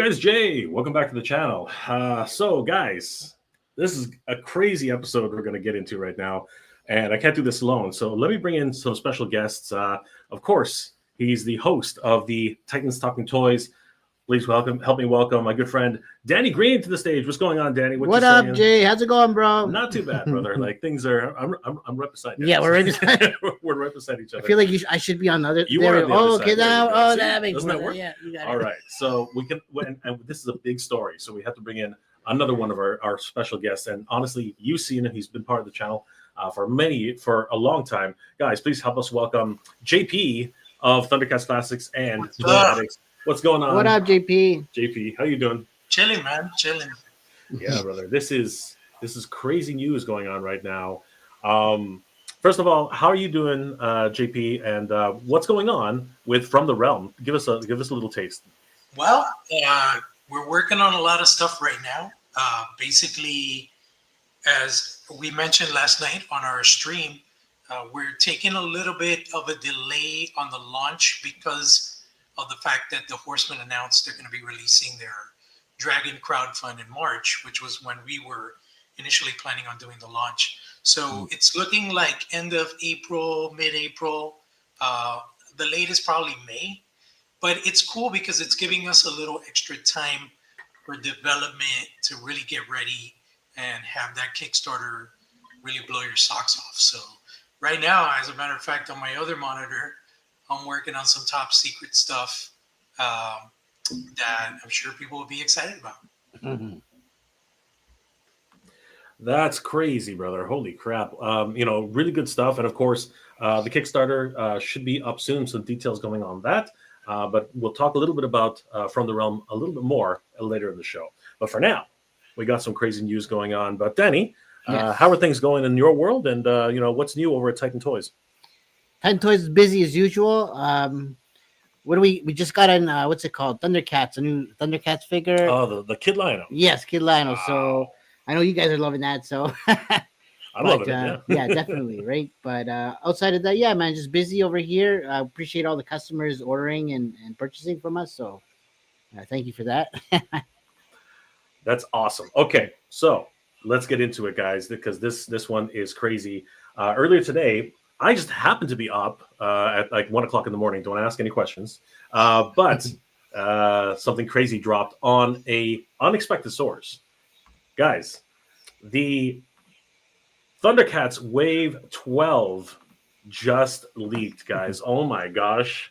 guys, Jay. Welcome back to the channel. So, guys, this is a crazy episode we're going to get into right now, and I can't do this alone. So let me bring in some special guests. Of course, he's the host of the Titans Talking Toys. Please help me welcome my good friend Danny Green to the stage. What's going on, Danny? What up, Jay? How's it going, bro? Not too bad, brother. Like things are. I'm right beside you. Yeah, we're right beside. We're right beside each other. I feel like I should be on the other. You are on the other okay, side. now. See? That makes Doesn't that work? Yeah, you got it. All right, so we can, and this is a big story, so we have to bring in another one of our special guests. And honestly, you've seen him; he's been part of the channel for a long time. Guys, please help us welcome JP of Thundercats Classics and Toy Addicts. What's going on? What up, JP? JP, how you doing? Chilling, man, chilling. Yeah, brother. This is crazy news going on right now. First of all, how are you doing, JP? And what's going on with From the Realm? Give us a little taste. Well, we're working on a lot of stuff right now. Basically, as we mentioned last night on our stream, we're taking a little bit of a delay on the launch because of the fact that the Horsemen announced they're going to be releasing their Dragon crowdfund in March, which was when we were initially planning on doing the launch. So it's looking like end of April, mid-April, the latest probably May. But it's cool because it's giving us a little extra time for development to really get ready and have that Kickstarter really blow your socks off. So right now, as a matter of fact, on my other monitor, I'm working on some top secret stuff that I'm sure people will be excited about. Mm-hmm. That's crazy, brother. Holy crap. Really good stuff. And of course, the Kickstarter should be up soon. Some details going on that. But we'll talk a little bit about From the Realm a little bit more later in the show. But for now, we got some crazy news going on. But Danny, Yes. how are things going in your world? And, what's new over at Titan Toys? Titan Toys is busy as usual. What do we just got in? What's it called? Thundercats, a new Thundercats figure. Oh, the Kid Lionel. Yes, Kid Lionel. Wow. So I know you guys are loving that. So I'm loving it. Yeah, definitely, right? But outside of that, yeah, man, just busy over here. I appreciate all the customers ordering and purchasing from us. So thank you for that. That's awesome. Okay, so let's get into it, guys, because this one is crazy. Earlier today, I just happened to be up at like 1 o'clock in the morning. Don't ask any questions. But something crazy dropped on a unexpected source. Guys, the Thundercats Wave 12 just leaked, guys. Oh my gosh.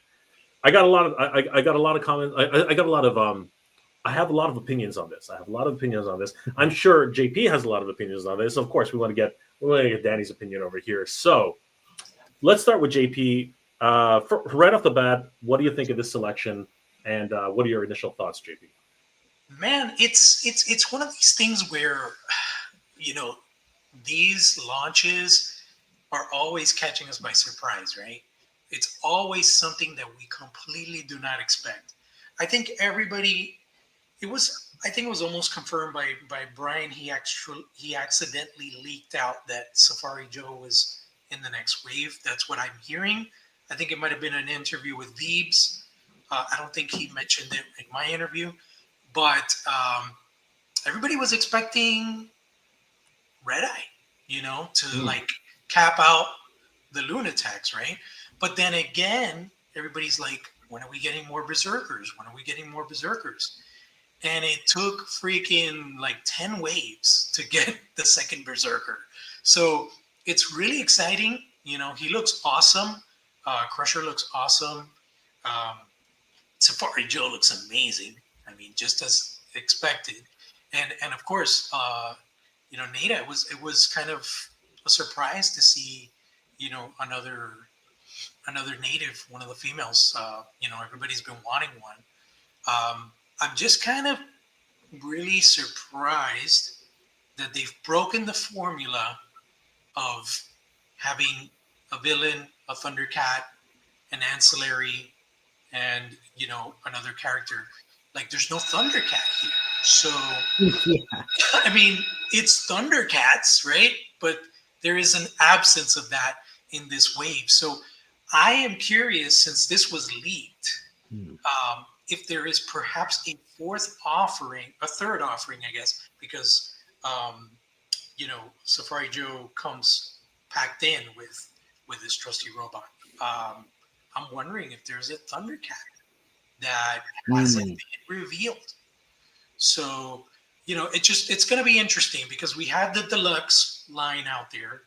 I got a lot of comments. I have a lot of opinions on this. I'm sure JP has a lot of opinions on this. Of course, we want to get Danny's opinion over here. So let's start with JP. Right off the bat, what do you think of this selection, and what are your initial thoughts, JP? Man, it's one of these things where, these launches are always catching us by surprise, right? It's always something that we completely do not expect. I think it was almost confirmed by Brian. He accidentally leaked out that Safari Joe was in the next wave. That's what I'm hearing. I think it might have been an interview with Veebs. I don't think he mentioned it in my interview, but everybody was expecting Red Eye, to like cap out the Lunatics, right? But then again, everybody's like, when are we getting more Berserkers? And it took freaking like 10 waves to get the second Berserker. So it's really exciting. He looks awesome. Crusher looks awesome. Safari Joe looks amazing. I mean, just as expected. And of course, Nayda, it was kind of a surprise to see, another native, one of the females. Everybody's been wanting one. I'm just kind of really surprised that they've broken the formula of having a villain, a Thundercat, an ancillary, and another character. Like, there's no Thundercat here. So, Yeah. I mean, it's Thundercats, right? But there is an absence of that in this wave. So I am curious, since this was leaked, if there is perhaps a fourth offering, a third offering, I guess, because Safari Joe comes packed in with his trusty robot. I'm wondering if there's a Thundercat that hasn't been revealed. So, it's going to be interesting because we had the deluxe line out there,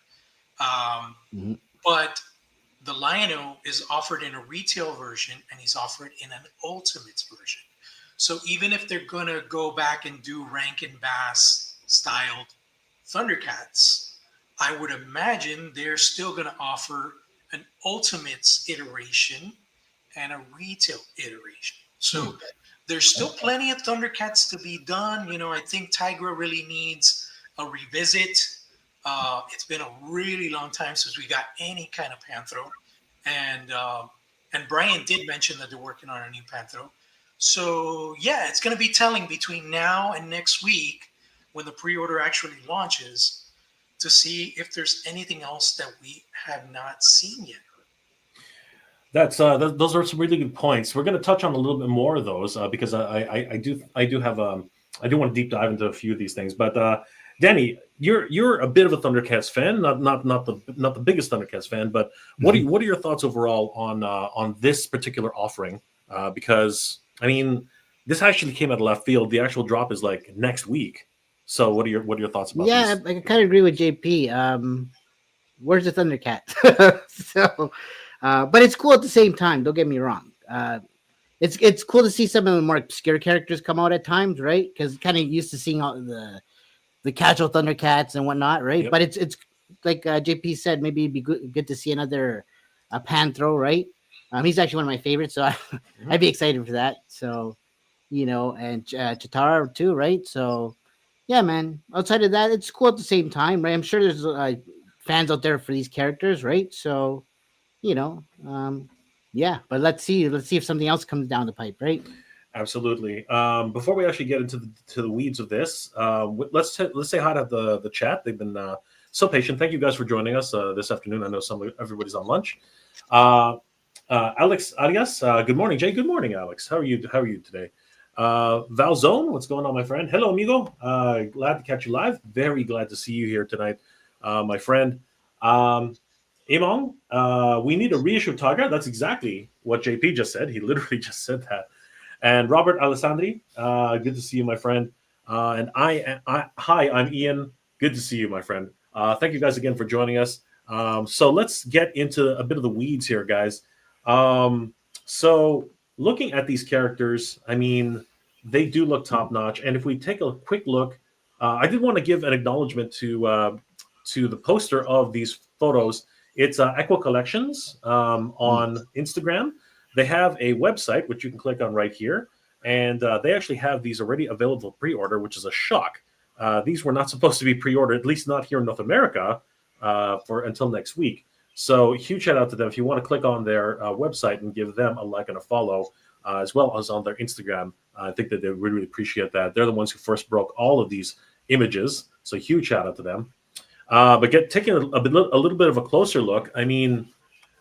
but the Lion-O is offered in a retail version and he's offered in an Ultimates version. So even if they're going to go back and do Rankin Bass styled Thundercats, I would imagine they're still going to offer an Ultimates iteration and a retail iteration. So there's still plenty of Thundercats to be done. I think Tigra really needs a revisit. It's been a really long time since we got any kind of Panthro. And Brian did mention that they're working on a new Panthro. So, yeah, it's going to be telling between now and next week when the pre-order actually launches to see if there's anything else that we have not seen yet. Those are some really good points. We're going to touch on a little bit more of those because I do want to deep dive into a few of these things. But Danny, you're a bit of a Thundercats fan, not the biggest Thundercats fan, but what are your thoughts overall on this particular offering? Because I mean, this actually came out of left field. The actual drop is like next week. So what are your thoughts about this? Yeah, I kind of agree with JP. Where's the Thundercat? But it's cool at the same time. Don't get me wrong. It's cool to see some of the more obscure characters come out at times, right? Because kind of used to seeing all the casual Thundercats and whatnot, right? Yep. But it's like JP said, maybe it'd be good to see another Panthro, right? He's actually one of my favorites, so I'd be excited for that. So, and Chitara too, right? So, yeah, man. Outside of that, it's cool at the same time, right? I'm sure there's fans out there for these characters, right? So, yeah. But let's see if something else comes down the pipe, right? Absolutely. Before we actually get into the weeds of this, let's say hi to the chat. They've been so patient. Thank you guys for joining us this afternoon. I know everybody's on lunch. Alex Arias, good morning. Jay, good morning, Alex. How are you today? Valzone, what's going on, my friend? Hello, amigo. Glad to catch you live. Very glad to see you here tonight, my friend. Imong, we need a reissue of Tigra. That's exactly what JP just said. He literally just said that. And Robert Alessandri, good to see you, my friend. And hi, I'm Ian. Good to see you, my friend. Thank you guys again for joining us. So let's get into a bit of the weeds here, guys. So looking at these characters, I mean, they do look top notch. And if we take a quick look, I did want to give an acknowledgement to the poster of these photos. It's Equa Collections on Instagram. They have a website, which you can click on right here. And they actually have these already available pre-order, which is a shock. These were not supposed to be pre-ordered, at least not here in North America, until next week. So huge shout out to them. If you want to click on their website and give them a like and a follow, as well as on their Instagram, I think that they really, really appreciate that. They're the ones who first broke all of these images. So huge shout out to them. But taking a little bit of a closer look, I mean,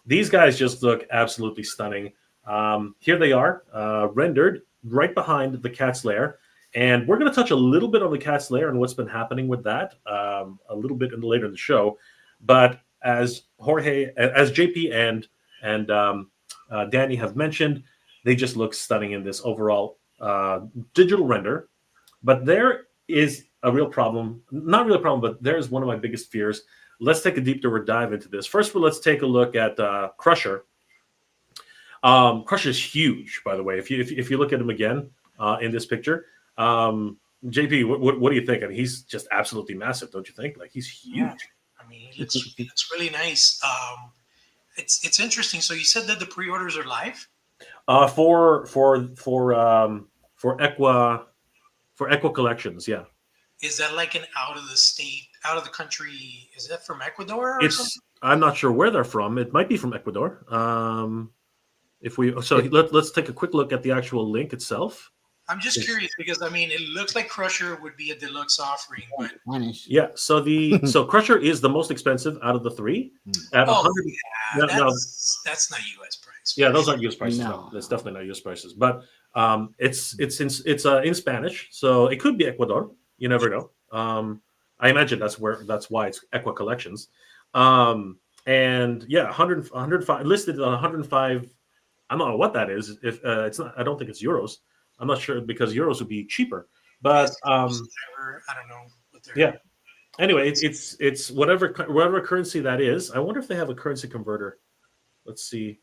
these guys just look absolutely stunning. Here they are, rendered right behind the Cat's Lair. And we're going to touch a little bit on the Cat's Lair and what's been happening with that a little bit later in the show. But as JP and Danny have mentioned, they just look stunning in this overall digital render. But there is a real problem, not really a problem, but there's one of my biggest fears. Let's take a deeper dive into this. First, let's take a look at Crusher. Crusher's huge, by the way. If you look at him again in this picture, JP, what do you think? I mean, he's just absolutely massive, don't you think? Like, he's huge. Yeah. I mean, it's really nice. It's interesting. So you said that the pre-orders are live? For Equa Collections, yeah. Is that like an out of the country? Is that from Ecuador? I'm not sure where they're from. It might be from Ecuador. Let's take a quick look at the actual link itself. I'm just curious because I mean, it looks like Crusher would be a deluxe offering, but yeah. So Crusher is the most expensive out of the three. At that's not U.S. price. Yeah, those aren't U.S. prices. No, that's definitely not U.S. prices. But It's in Spanish, so it could be Ecuador. You never know. I imagine that's why it's Equa Collections. And yeah, 105 listed on 105. I don't know what that is. If it's not, I don't think it's euros. I'm not sure because euros would be cheaper. But I don't know what they're. yeah. Anyway, it's whatever currency that is. I wonder if they have a currency converter. Let's see.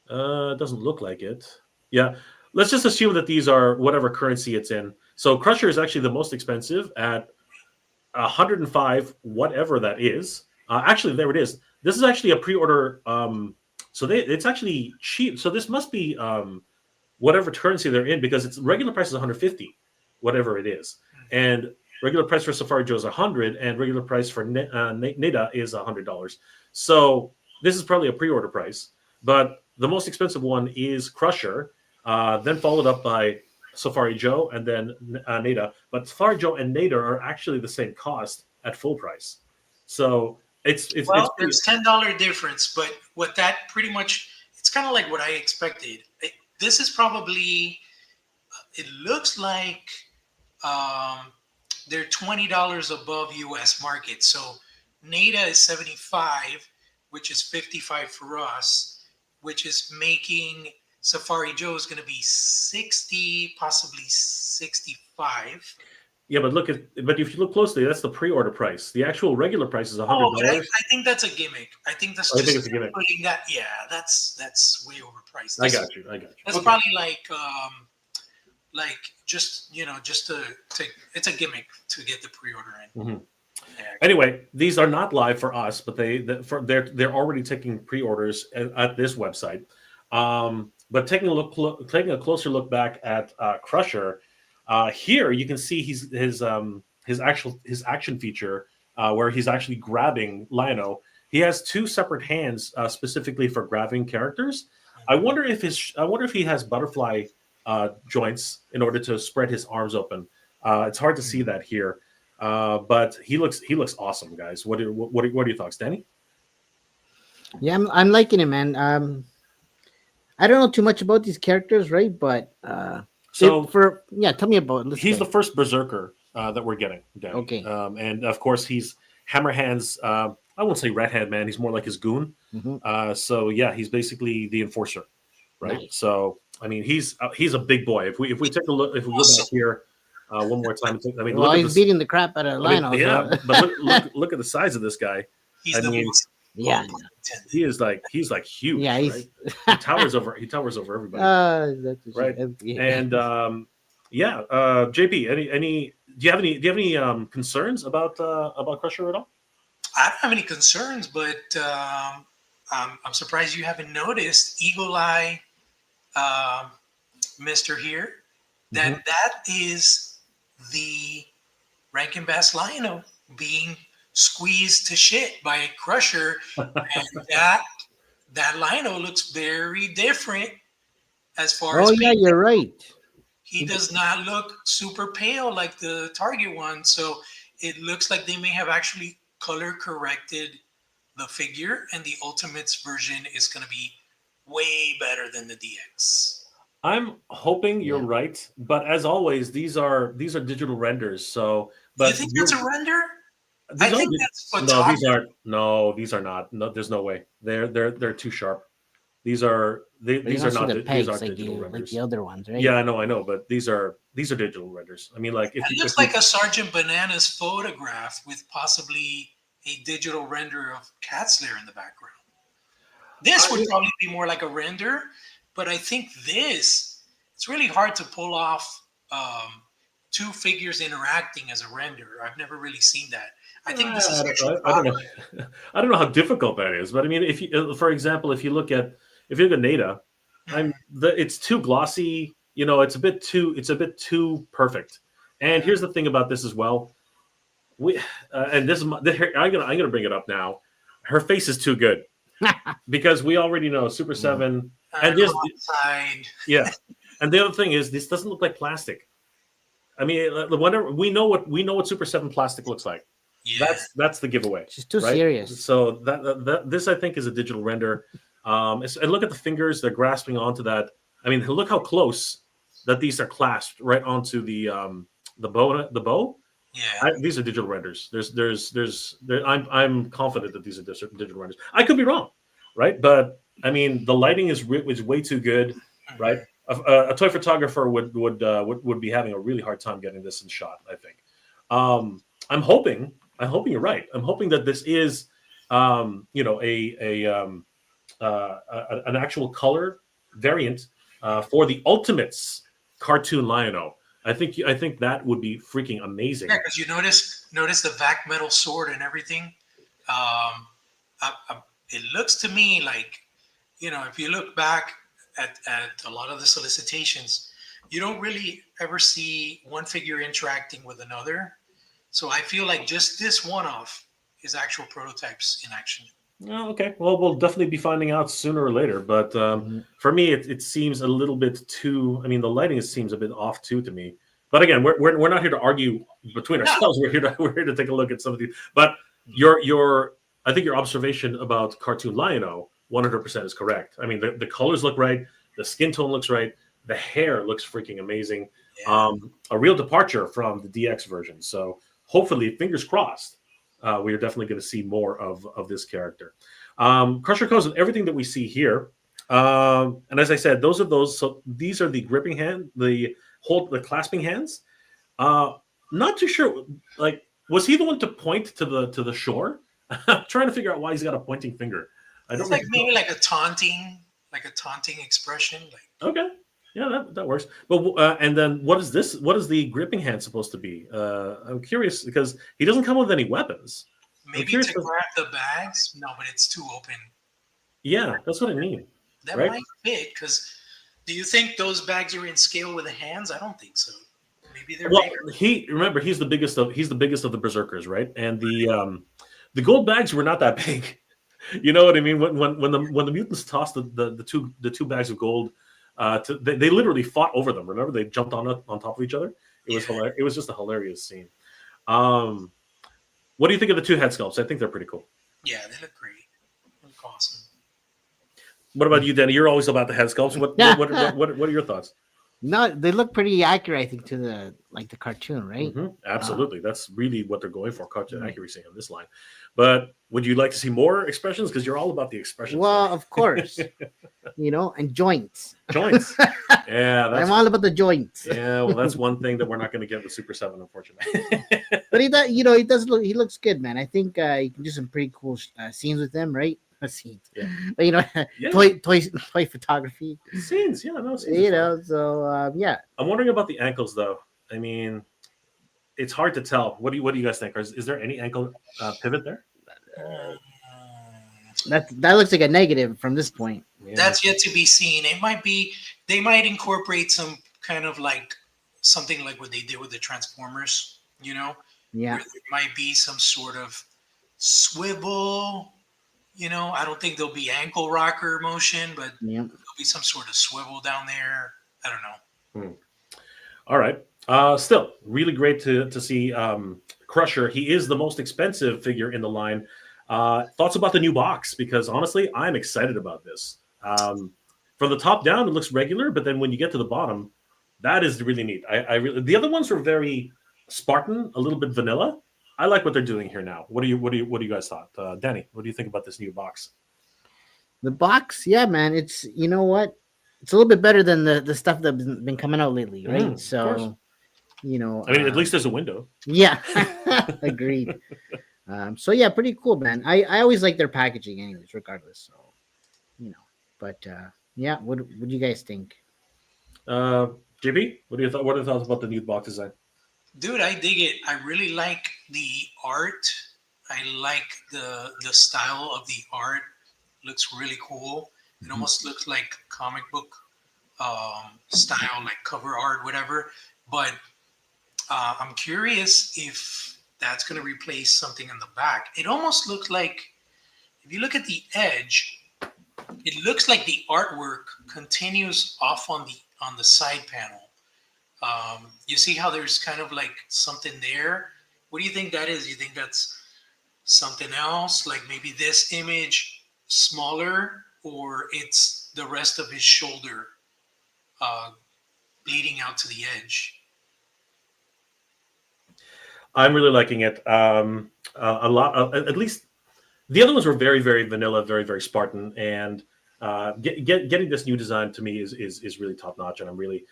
It doesn't look like it. Yeah. Let's just assume that these are whatever currency it's in. So Crusher is actually the most expensive at 105, whatever that is. Actually, there it is. This is actually a pre-order. It's actually cheap. So this must be whatever currency they're in because its regular price is 150, whatever it is, and regular price for Safari Joe is 100, and regular price for Nayda is $100. So this is probably a pre-order price, but the most expensive one is Crusher, then followed up by Safari Joe, and then Nayda. But Safari Joe and Nayda are actually the same cost at full price. So it's there's $10 difference, but what that pretty much it's kind of like what I expected. This is probably it looks like they're $20 above U.S. market. So Nayda is 75, which is 55 for us, which is making Safari Joe is going to be 60, possibly 65. Yeah, but if you look closely, that's the pre-order price. The actual regular price is $100. Oh, but I think that's a gimmick. I think that's I think it's a gimmick. Putting that, yeah, that's way overpriced. I got you. That's probably like just to it's a gimmick to get the pre-order in. Mm-hmm. Yeah. Anyway, these are not live for us, but they're already taking pre-orders at this website. But taking a closer look back at Crusher, here you can see his action feature where he's actually grabbing Lionel. He has two separate hands specifically for grabbing characters. I wonder if he has butterfly joints in order to spread his arms open. It's hard to see that here, but he looks awesome, guys. What are your thoughts, Danny? Yeah, I'm liking it, man. I don't know too much about these characters, right? But tell me about it. He's the first Berserker that we're getting, Danny. Okay. And of course he's Hammerhand's. I won't say red hand man. He's more like his goon. Mm-hmm. So yeah, he's basically the enforcer, right? Nice. So I mean, he's a big boy. If we take a look, if we look back here one more time, I mean, he's beating the crap out of Lionel. Yeah, but look at the size of this guy. Yeah, he is he's huge. Yeah, right? he towers over everybody. Right. Yeah. And JP, do you have any concerns about Crusher at all? I don't have any concerns, but I'm surprised you haven't noticed Eagle Eye, Mister here. That is the Rankin Bass Lionel being squeezed to shit by a Crusher, and that Lionel looks very different as far as. Oh yeah, you're right. He does not look super pale like the Target one, so it looks like they may have actually color corrected the figure, and the Ultimates version is going to be way better than the DX. I'm hoping you're right, but as always, these are digital renders. So, but you think that's a render? I think that's photography. These are not. No, there's no way. They're too sharp. These are these are not digital renders. Like the other ones, right? Yeah, I know, but these are digital renders. I mean, like it looks like a Sergeant Bananas photograph with possibly a digital render of Cat Slayer in the background. This would probably be more like a render, but I think it's really hard to pull off two figures interacting as a render. I've never really seen that. I think this is actually I don't know how difficult that is, but I mean, if you, for example, if you look at Nayda, it's too glossy. It's a bit too perfect. And here's the thing about this as well. I'm gonna bring it up now. Her face is too good because we already know Super7 and this. Yeah, and the other thing is this doesn't look like plastic. I mean, we know what Super7 plastic looks like. Yeah. That's the giveaway. She's too serious. So this I think is a digital render. And look at the fingers; they're grasping onto that. I mean, look how close that these are clasped right onto the bow. The bow. Yeah. These are digital renders. I'm confident that these are digital renders. I could be wrong, right? But I mean, the lighting is way too good, right? A toy photographer would be having a really hard time getting this in shot. I think. I'm hoping you're right. I'm hoping that this is, you know, an actual color variant for the Ultimates cartoon Lion-O. I think that would be freaking amazing. Yeah, because you notice the vac metal sword and everything. It looks to me like, you know, if you look back at a lot of the solicitations, you don't really ever see one figure interacting with another. So I feel like just this one-off is actual prototypes in action. Oh, okay. Well, we'll definitely be finding out sooner or later. But for me, it seems a little bit too. I mean, the lighting seems a bit off too to me. But again, we're not here to argue between ourselves. We're here to take a look at some of these. But I think your observation about cartoon Lion-O 100% is correct. I mean, the colors look right, the skin tone looks right, the hair looks freaking amazing. Yeah. A real departure from the DX version. So hopefully, fingers crossed. We are definitely going to see more of this character. Crusher comes with everything that we see here. And as I said, so these are the gripping hand, the clasping hands. Not too sure. Like, was he the one to point to the shore? I'm trying to figure out why he's got a pointing finger. It's like maybe like a taunting expression. Like, okay. Yeah, that works. But and then what is this? What is the gripping hand supposed to be? I'm curious because he doesn't come with any weapons. maybe to grab the bags. No, but it's too open. Yeah, that's what I mean. That right? might fit because. Do you think those bags are in scale with the hands? I don't think so. Maybe they're bigger. He's the biggest of the berserkers, right? And the gold bags were not that big. You know what I mean? When the mutants tossed the two bags of gold. They literally fought over them. Remember, they jumped on top of each other. It was hilarious. It was just a hilarious scene. What do you think of the two head sculpts? I think they're pretty cool. Yeah, they look great. They look awesome. What about you, Danny? You're always about the head sculpts. What are your thoughts? No, they look pretty accurate, I think, to the cartoon, right? Mm-hmm. Absolutely, that's really what they're going for, cartoon accuracy on this line. But would you like to see more expressions? Because you're all about the expressions. Well, of course, and joints. Joints. Yeah, I'm all about the joints. Yeah, well, that's one thing that we're not going to get with Super7, unfortunately. But he looks good, man. I think you can do some pretty cool scenes with him, right? Scenes, yeah. But yeah. toy photography scenes, yeah, no scenes. So yeah. I'm wondering about the ankles, though. I mean, it's hard to tell. What do you guys think? Is there any ankle pivot there? That looks like a negative from this point. Yeah. That's yet to be seen. It might be they might incorporate some kind of like something like what they did with the Transformers. Yeah, where there might be some sort of swivel. I don't think there'll be ankle rocker motion, but there'll be some sort of swivel down there. I don't know. All right. Still, really great to see Crusher. He is the most expensive figure in the line. Thoughts about the new box? Because honestly, I'm excited about this. From the top down, it looks regular, but then when you get to the bottom, that is really neat. The other ones were very Spartan, a little bit vanilla. I like what they're doing here now. What do you guys thought, Danny? What do you think about this new box? The box, yeah, man. It's what, it's a little bit better than the stuff that's been coming out lately, right? So, I mean, at least there's a window. Yeah, agreed. So yeah, pretty cool, man. I always like their packaging, anyways, regardless. So, but yeah, what do you guys think? JP, what are your thoughts about the new box design? Dude, I dig it. I really like the art. I like the style of the art. Looks really cool. It almost looks like comic book style, like cover art, whatever. But I'm curious if that's going to replace something in the back. It almost looks like, if you look at the edge, it looks like the artwork continues off on the side panel. You see how there's kind of like something there? What do you think that is? You think that's something else? Like maybe this image smaller, or it's the rest of his shoulder bleeding out to the edge. I'm really liking it. A lot, at least the other ones were very, very vanilla, very, very Spartan, and getting this new design to me is really top notch, and I'm really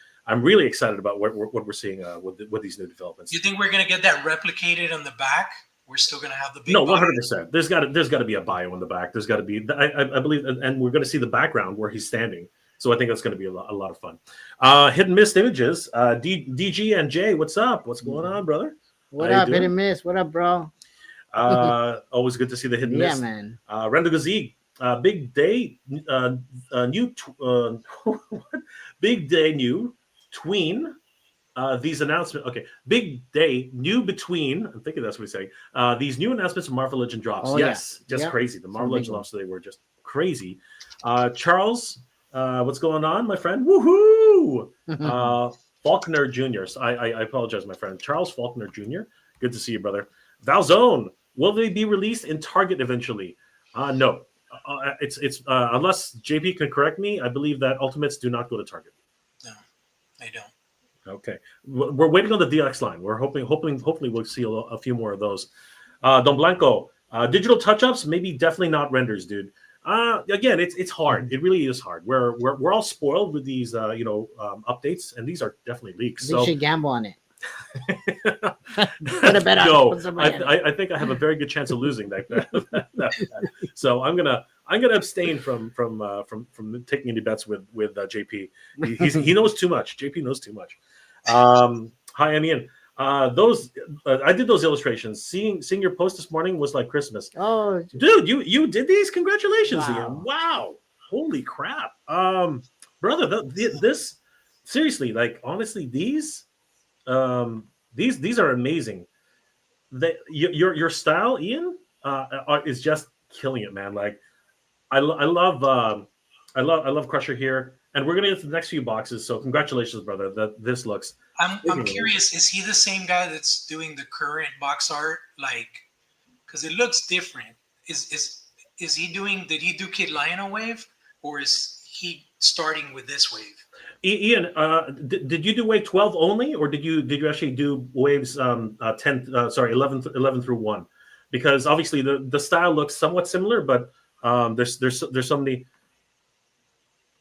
excited about what we're seeing with these new developments. Do you think we're gonna get that replicated on the back? We're still gonna have the big. No, 100%. There's got to be a bio in the back. There's got to be. I believe, and we're going to see the background where he's standing. So I think that's going to be a lot of fun. Hit and miss images. DG and Jay, what's up? What's going on, brother? What up, hit and miss? What up, bro? Always good to see the hit and miss. Yeah, man. Randall Gazik, big day, big day, new tween. These announcements, okay, big day, new between. I'm thinking that's what he's saying. These new announcements of Marvel Legend drops. Oh, yes, yeah. just Yeah. crazy. The Marvel Legend drops today were just crazy. Charles, what's going on, my friend? Woohoo! Faulkner Jr. So I apologize, my friend. Charles Faulkner Jr. Good to see you, brother. Valzone, will they be released in Target eventually? No. It's unless JP can correct me. I believe that Ultimates do not go to Target. No, they don't. Okay, we're waiting on the DX line. We're hopefully we'll see a few more of those. Don Blanco, digital touch-ups, maybe definitely not renders, dude. Again, it's hard. It really is hard. We're all spoiled with these updates, and these are definitely leaks. We So should gamble on it. Put a bet on. no, Put some money on it. I think I have a very good chance of losing that. So I'm gonna abstain from taking any bets with JP. He knows too much. JP knows too much. Hi, I'm Ian. Those I did those illustrations. Seeing your post this morning was like Christmas. Oh, Dude, you did these? Congratulations, wow. Ian. Wow. Holy crap. Brother, this seriously, like honestly, these are amazing. Your style, Ian, is just killing it, man. Like I love Crusher here, and we're gonna get to the next few boxes. So congratulations, brother. This looks. I'm curious. Is he the same guy that's doing the current box art? Like, because it looks different. Is he doing? Did he do Kid Lion Wave, or is he starting with this wave? Ian, did you do wave 12 only, or did you actually do waves 11 through 1? Because obviously the style looks somewhat similar, but there's so many.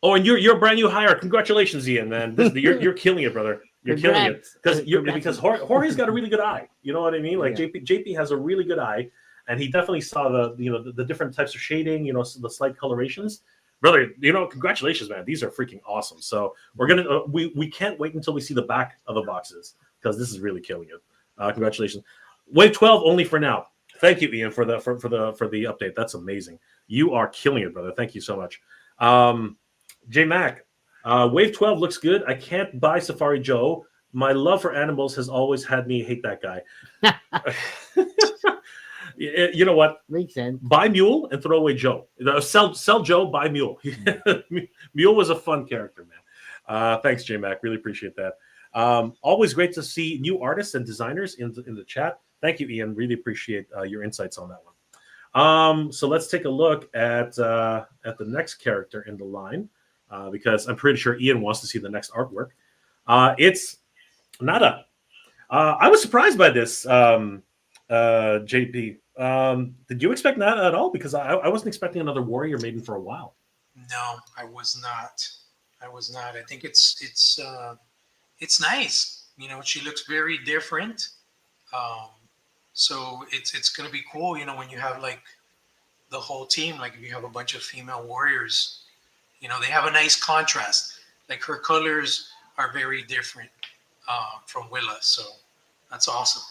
Oh, and you're a brand new hire. Congratulations, Ian, man. You're killing it, brother. You're killing it because Jorge's got a really good eye. You know what I mean? Like JP has a really good eye, and he definitely saw the different types of shading. The slight colorations. Brother, congratulations, man. These are freaking awesome. So we're gonna we can't wait until we see the back of the boxes because this is really killing it. Congratulations. Wave 12 only for now. Thank you, Ian, for the update. That's amazing. You are killing it, brother. Thank you so much. J Mac, Wave 12 looks good. I can't buy Safari Joe. My love for animals has always had me hate that guy. You know what? Makes sense. Buy Mule and throw away Joe. Sell Joe, buy Mule. Mule was a fun character, man. Thanks, J Mac. Really appreciate that. Always great to see new artists and designers in the chat. Thank you, Ian. Really appreciate your insights on that one. So let's take a look at the next character in the line because I'm pretty sure Ian wants to see the next artwork. It's Nayda. I was surprised by this, JP. Did you expect Nayda at all? Because I wasn't expecting another Warrior Maiden for a while. No, I was not. I think it's nice. She looks very different. So it's gonna be cool. When you have like the whole team, like if you have a bunch of female warriors, they have a nice contrast. Like her colors are very different from Willa. So that's awesome.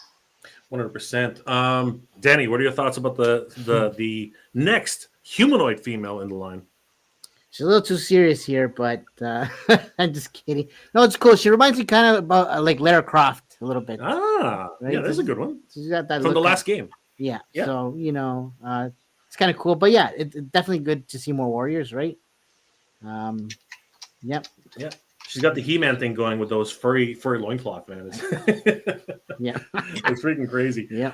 100%. Danny, what are your thoughts about the next humanoid female in the line? She's a little too serious here, but I'm just kidding. No, it's cool. She reminds me kind of about like Lara Croft a little bit. Right? Yeah, that's a good one. She's got that from the last game. Yeah. So it's kind of cool, but yeah, it's definitely good to see more warriors, right? Yep. Yeah. She's got the He-Man thing going with those furry loincloth, man. Yeah. It's freaking crazy. Yeah.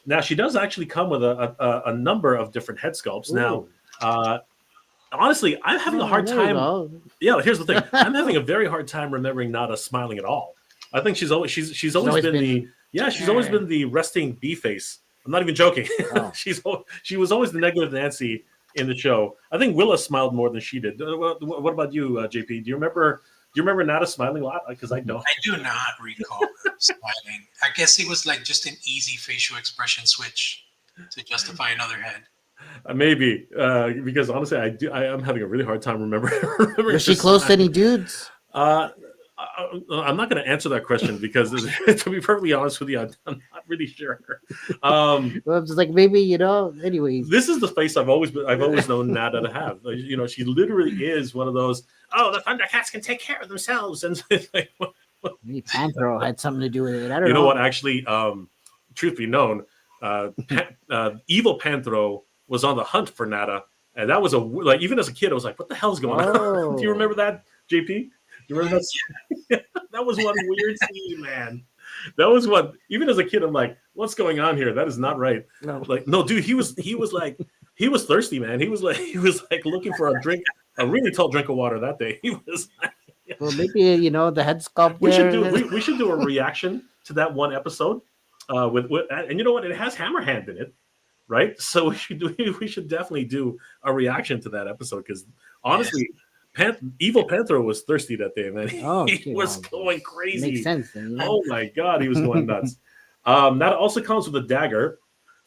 Now she does actually come with a number of different head sculpts. Ooh. Now, honestly, I'm having a hard there you time. go. Yeah, here's the thing. I'm having a very hard time remembering Nada smiling at all. I think she's always always been the been- she's always been the resting bee face. I'm not even joking. Oh. She was always the negative Nancy in the show. I think Willa smiled more than she did. What about you, JP? Do you remember Nada smiling a lot? Because I don't. I do not recall her smiling. I guess it was like just an easy facial expression switch to justify another head. Maybe because honestly, I am having a really hard time remembering. Was she close to any dudes? I'm not going to answer that question because, to be perfectly honest with you, I'm not really sure. Well, I'm just like maybe Anyways, This is the face I've always known Nada to have. She literally is one of those. Oh, the Thundercats can take care of themselves, and like, maybe Panthro had something to do with it. I don't know. you know what? Actually, truth be known, Evil Panthro was on the hunt for Nada, and that was even as a kid, I was like, "What the hell's going on?" Do you remember that, JP? You remember that? That was one weird scene, man. That was one. Even as a kid, I'm like, "What's going on here? That is not right." No. Like, no, dude, he was thirsty, man. He was like looking for a really tall drink of water that day. He was. Like, Well, maybe the head sculpt. we should do a reaction to that one episode. With and you know what? It has Hammerhand in it, right? So we should definitely do a reaction to that episode because honestly. Evil Panther was thirsty that day, man. He was going crazy. Makes sense. Then, Oh my god, he was going nuts. That also comes with a dagger.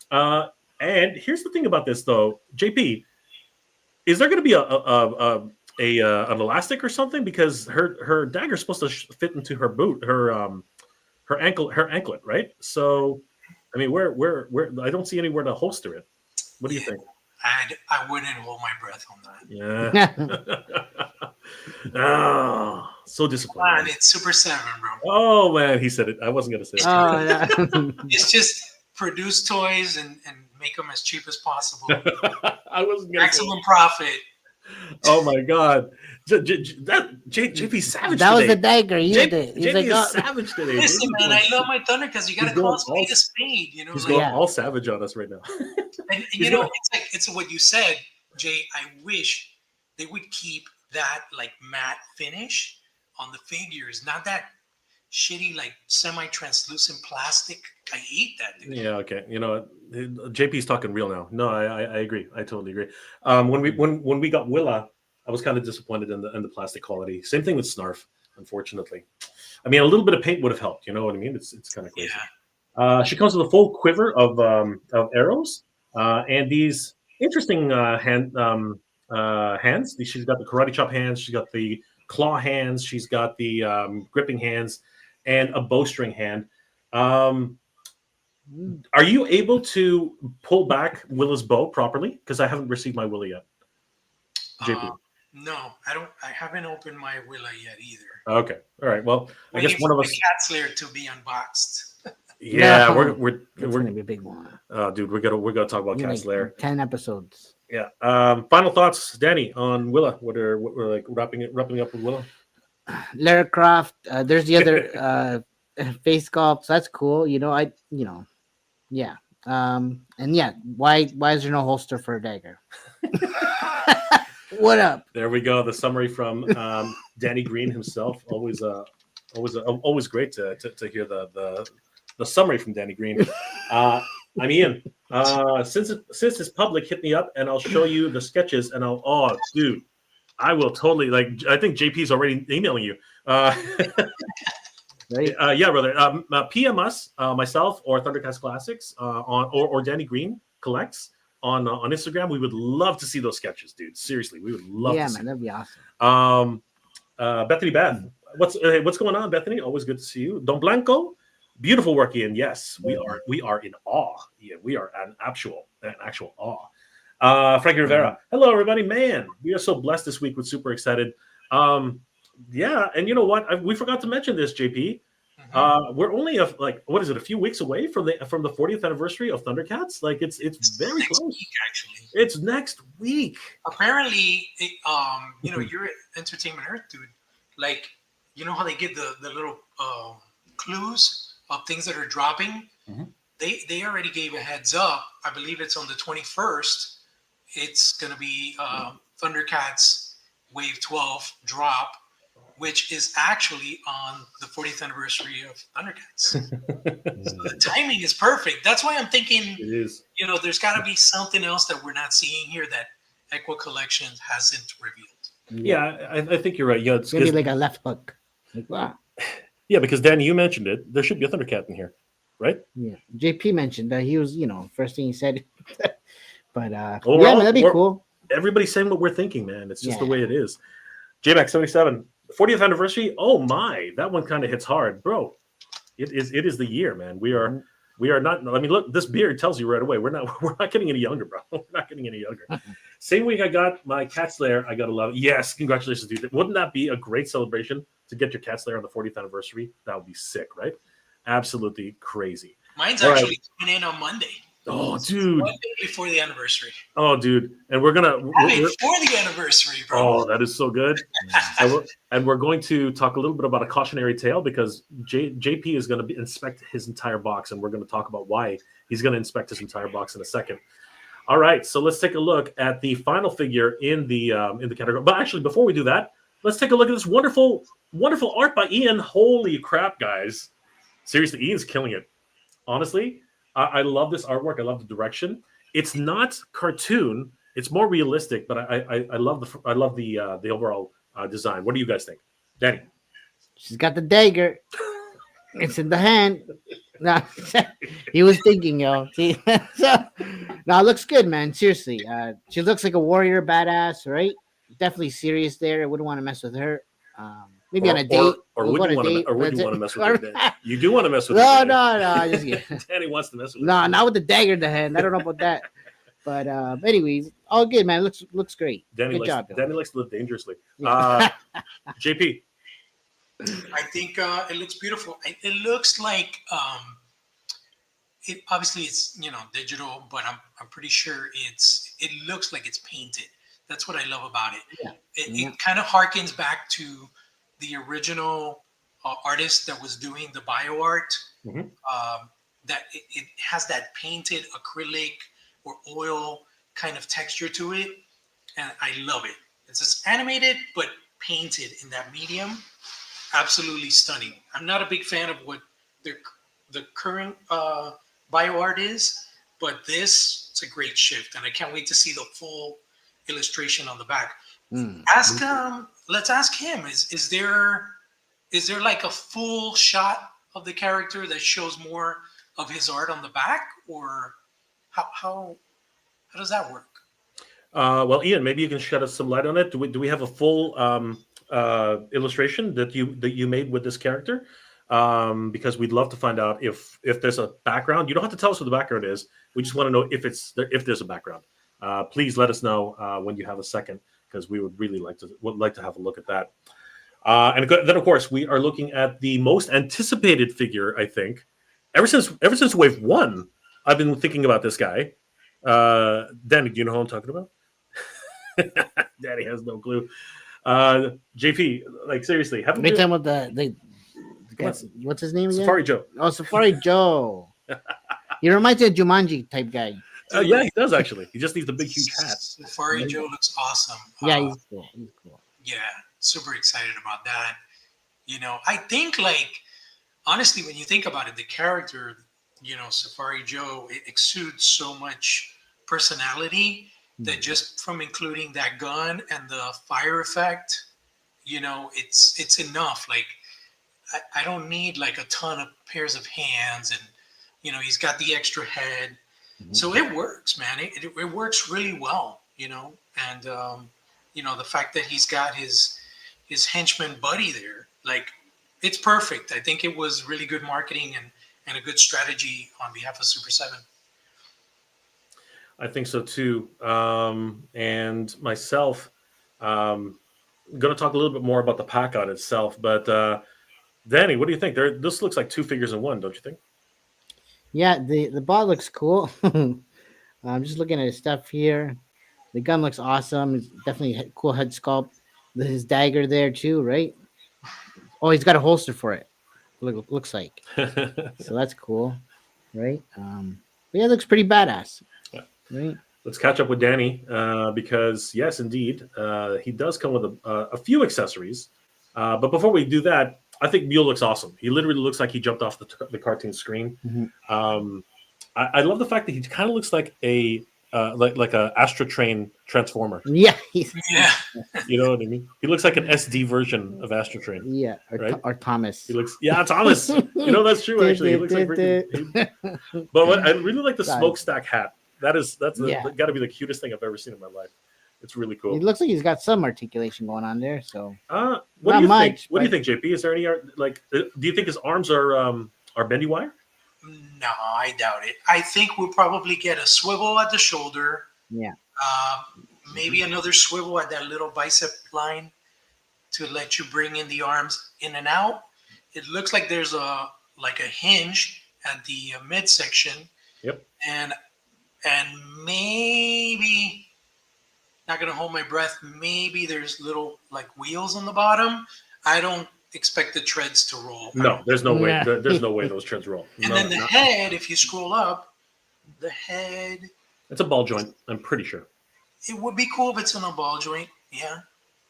And here's the thing about this, though, JP, is there going to be an elastic or something because her dagger is supposed to fit into her boot, her anklet, right? So, I mean, where I don't see anywhere to holster it. What do you think? I wouldn't hold my breath on that. Yeah. Oh, so disappointing. Man, it's Super 7, bro. Oh man, he said it. I wasn't gonna say it. Oh, It's just produce toys and make them as cheap as possible. I wasn't gonna Maximum profit. Oh my god, JP savage. that was today. the dagger. He used it. He's JP like, is savage today. Listen, man, I love my Thundercats. You gotta call a spade a spade. He's going all savage on us right now. And it's what you said, Jay. I wish they would keep that like matte finish on the figures, not that shitty like semi-translucent plastic. I hate that, dude. Yeah, okay. You know, JP's talking real now. No, I agree. I totally agree. When we got Willa, I was kind of disappointed in the plastic quality. Same thing with Snarf, unfortunately. I mean, a little bit of paint would have helped. You know what I mean? It's kind of crazy. Yeah. She comes with a full quiver of arrows and these interesting hands. She's got the karate chop hands. She's got the claw hands. She's got the gripping hands and a bowstring hand. Are you able to pull back Willa's bow properly? Because I haven't received my Willa yet. JP. No, I don't. I haven't opened my Willa yet either. Okay. All right. Well, I guess one of us. Cat Slayer to be unboxed. Yeah, No. we're gonna be a big one. Dude, we're gonna talk about Cat Slayer. 10 episodes. Yeah. Final thoughts, Danny, on Willa. What we're like wrapping up with Willa. Lara Croft. There's the other face sculpts. That's cool. Yeah. And yeah, why is there no holster for a dagger? What up? There we go. The summary from Danny Green himself. Always great to hear the summary from Danny Green. I'm Ian. Since it's public, hit me up and I'll show you the sketches. And dude, I will totally I think JP's already emailing you. Right? Yeah, brother. PM us, myself or Thundercats Classics or Danny Green collects on Instagram. We would love to see those sketches, dude. Seriously, we would love. Yeah, to man, that'd be awesome. Bethany Beth, what's going on, Bethany? Always good to see you. Don Blanco, beautiful work, Ian. Yes, we are in awe. Yeah, we are an actual awe. Frankie Rivera, hello everybody, man. We are so blessed this week. We're super excited. Yeah, and you know what? We forgot to mention this, JP. We're only a few weeks away from the 40th anniversary of Thundercats. Like it's very close. Week, actually. It's next week. Apparently, you're at Entertainment Earth, dude. Like, you know how they give the little clues of things that are dropping? Mm-hmm. They already gave a heads up. I believe it's on the 21st. It's going to be Thundercats Wave 12 drop, which is actually on the 40th anniversary of Thundercats. So the timing is perfect. That's why I'm thinking, It is. There's got to be something else that we're not seeing here that Equa Collections hasn't revealed. Yeah, I think you're right. Yeah, it's maybe like a left hook. Like, wow. Yeah, because Danny, you mentioned it. There should be a Thundercat in here, right? Yeah. JP mentioned that he was, first thing he said. But Well, that'd be cool. Everybody's saying what we're thinking, man. It's just the way it is. JMax 77, 40th anniversary. Oh my, that one kind of hits hard, bro. It is the year, man. We are not. I mean, look, this beard tells you right away. We're not getting any younger, bro. We're not getting any younger. Same week I got my Cat Slayer. I got to love it. Yes, congratulations, dude. Wouldn't that be a great celebration to get your Cat Slayer on the 40th anniversary? That would be sick, right? Absolutely crazy. Mine's actually coming in on Monday. Oh, dude! One day before the anniversary. Oh, dude! And we're gonna before the anniversary, bro. Oh, that is so good. and we're going to talk a little bit about a cautionary tale because JP is going to inspect his entire box, and we're going to talk about why he's going to inspect his entire box in a second. All right, so let's take a look at the final figure in the category. But actually, before we do that, let's take a look at this wonderful art by Ian. Holy crap, guys! Seriously, Ian's killing it. Honestly. I love this artwork. I love the direction. It's not cartoon. It's more realistic, but I love the overall design. What do you guys think, Danny? She's got the dagger. It's in the hand. No, he was thinking, yo. See, so, no, it looks good, man. Seriously, she looks like a warrior, badass, right? Definitely serious there. I wouldn't want to mess with her. Maybe on a date. Or would you want to mess with her? You do want to mess with her. No. I just Danny wants to mess with her. No, not with the dagger in the hand. I don't know about that. But anyways, all good, man. Looks great. Good job. Danny likes to live dangerously. JP. I think it looks beautiful. It looks like obviously it's digital, but I'm pretty sure it looks like it's painted. That's what I love about it. Yeah. It kind of harkens back to the original artist that was doing the bio art. Mm-hmm. That it has that painted acrylic or oil kind of texture to it, and I love it. It's just animated but painted in that medium. Absolutely stunning. I'm not a big fan of what the current bio art is, but it's a great shift, and I can't wait to see the full illustration on the back. Let's ask him. Is there like a full shot of the character that shows more of his art on the back, or how does that work? Well, Ian, maybe you can shed us some light on it. Do we have a full illustration that you made with this character? Because we'd love to find out if there's a background. You don't have to tell us what the background is. We just want to know if there's a background. Please let us know when you have a second, because we would really like to have a look at that. And then, of course, we are looking at the most anticipated figure, I think, ever since Wave 1. I've been thinking about this guy. Danny, do you know who I'm talking about? Danny has no clue. JP, like seriously, haven't you talking about the what's his name again? Safari Joe. Oh, Safari Joe. He reminds me of Jumanji type guy. Yeah, he does actually. He just needs a big, huge hat. Safari Joe looks awesome. Yeah, he's cool. Yeah, super excited about that. I think, like, honestly, when you think about it, the character, Safari Joe, it exudes so much personality that just from including that gun and the fire effect, it's enough. Like, I don't need like a ton of pairs of hands, and he's got the extra head. So it works, man. It works really well, and the fact that he's got his henchman buddy there, like, it's perfect. I think it was really good marketing and a good strategy on behalf of Super7. I think so too. And myself, I'm going to talk a little bit more about the pack on itself. But Danny, what do you think? This looks like two figures in one, don't you think? Yeah, the bot looks cool. I'm just looking at his stuff here. The gun looks awesome. It's definitely a cool head sculpt. His dagger there too, right? Oh, he's got a holster for it. Looks like. So that's cool, right? But yeah, it looks pretty badass. Yeah. Right. let's catch up with Danny because yes, indeed, he does come with a few accessories. But before we do that, I think Mule looks awesome. He literally looks like he jumped off the cartoon screen. I love the fact that he kind of looks like a Astra Train transformer. Yeah, Yeah. You know what I mean? He looks like an SD version of Astra Train. yeah, Right? Thomas. He looks, Thomas. That's true. Actually, he looks like freaking. But what I really like the smokestack hat. That's got to be the cutest thing I've ever seen in my life. It's really cool. He looks like he's got some articulation going on there. So what do you think? What do you think, JP? Is there any do you think his arms are bendy wire? No, I doubt it. I think we'll probably get a swivel at the shoulder. Yeah. Maybe another swivel at that little bicep line to let you bring in the arms in and out. It looks like there's a hinge at the midsection. Yep. And maybe, not gonna hold my breath, maybe there's little like wheels on the bottom. I don't expect the treads to roll. No, there's no way. There's no way those treads roll. And then the head, if you scroll up, the head. It's a ball joint. I'm pretty sure. It would be cool if it's in a ball joint. Yeah.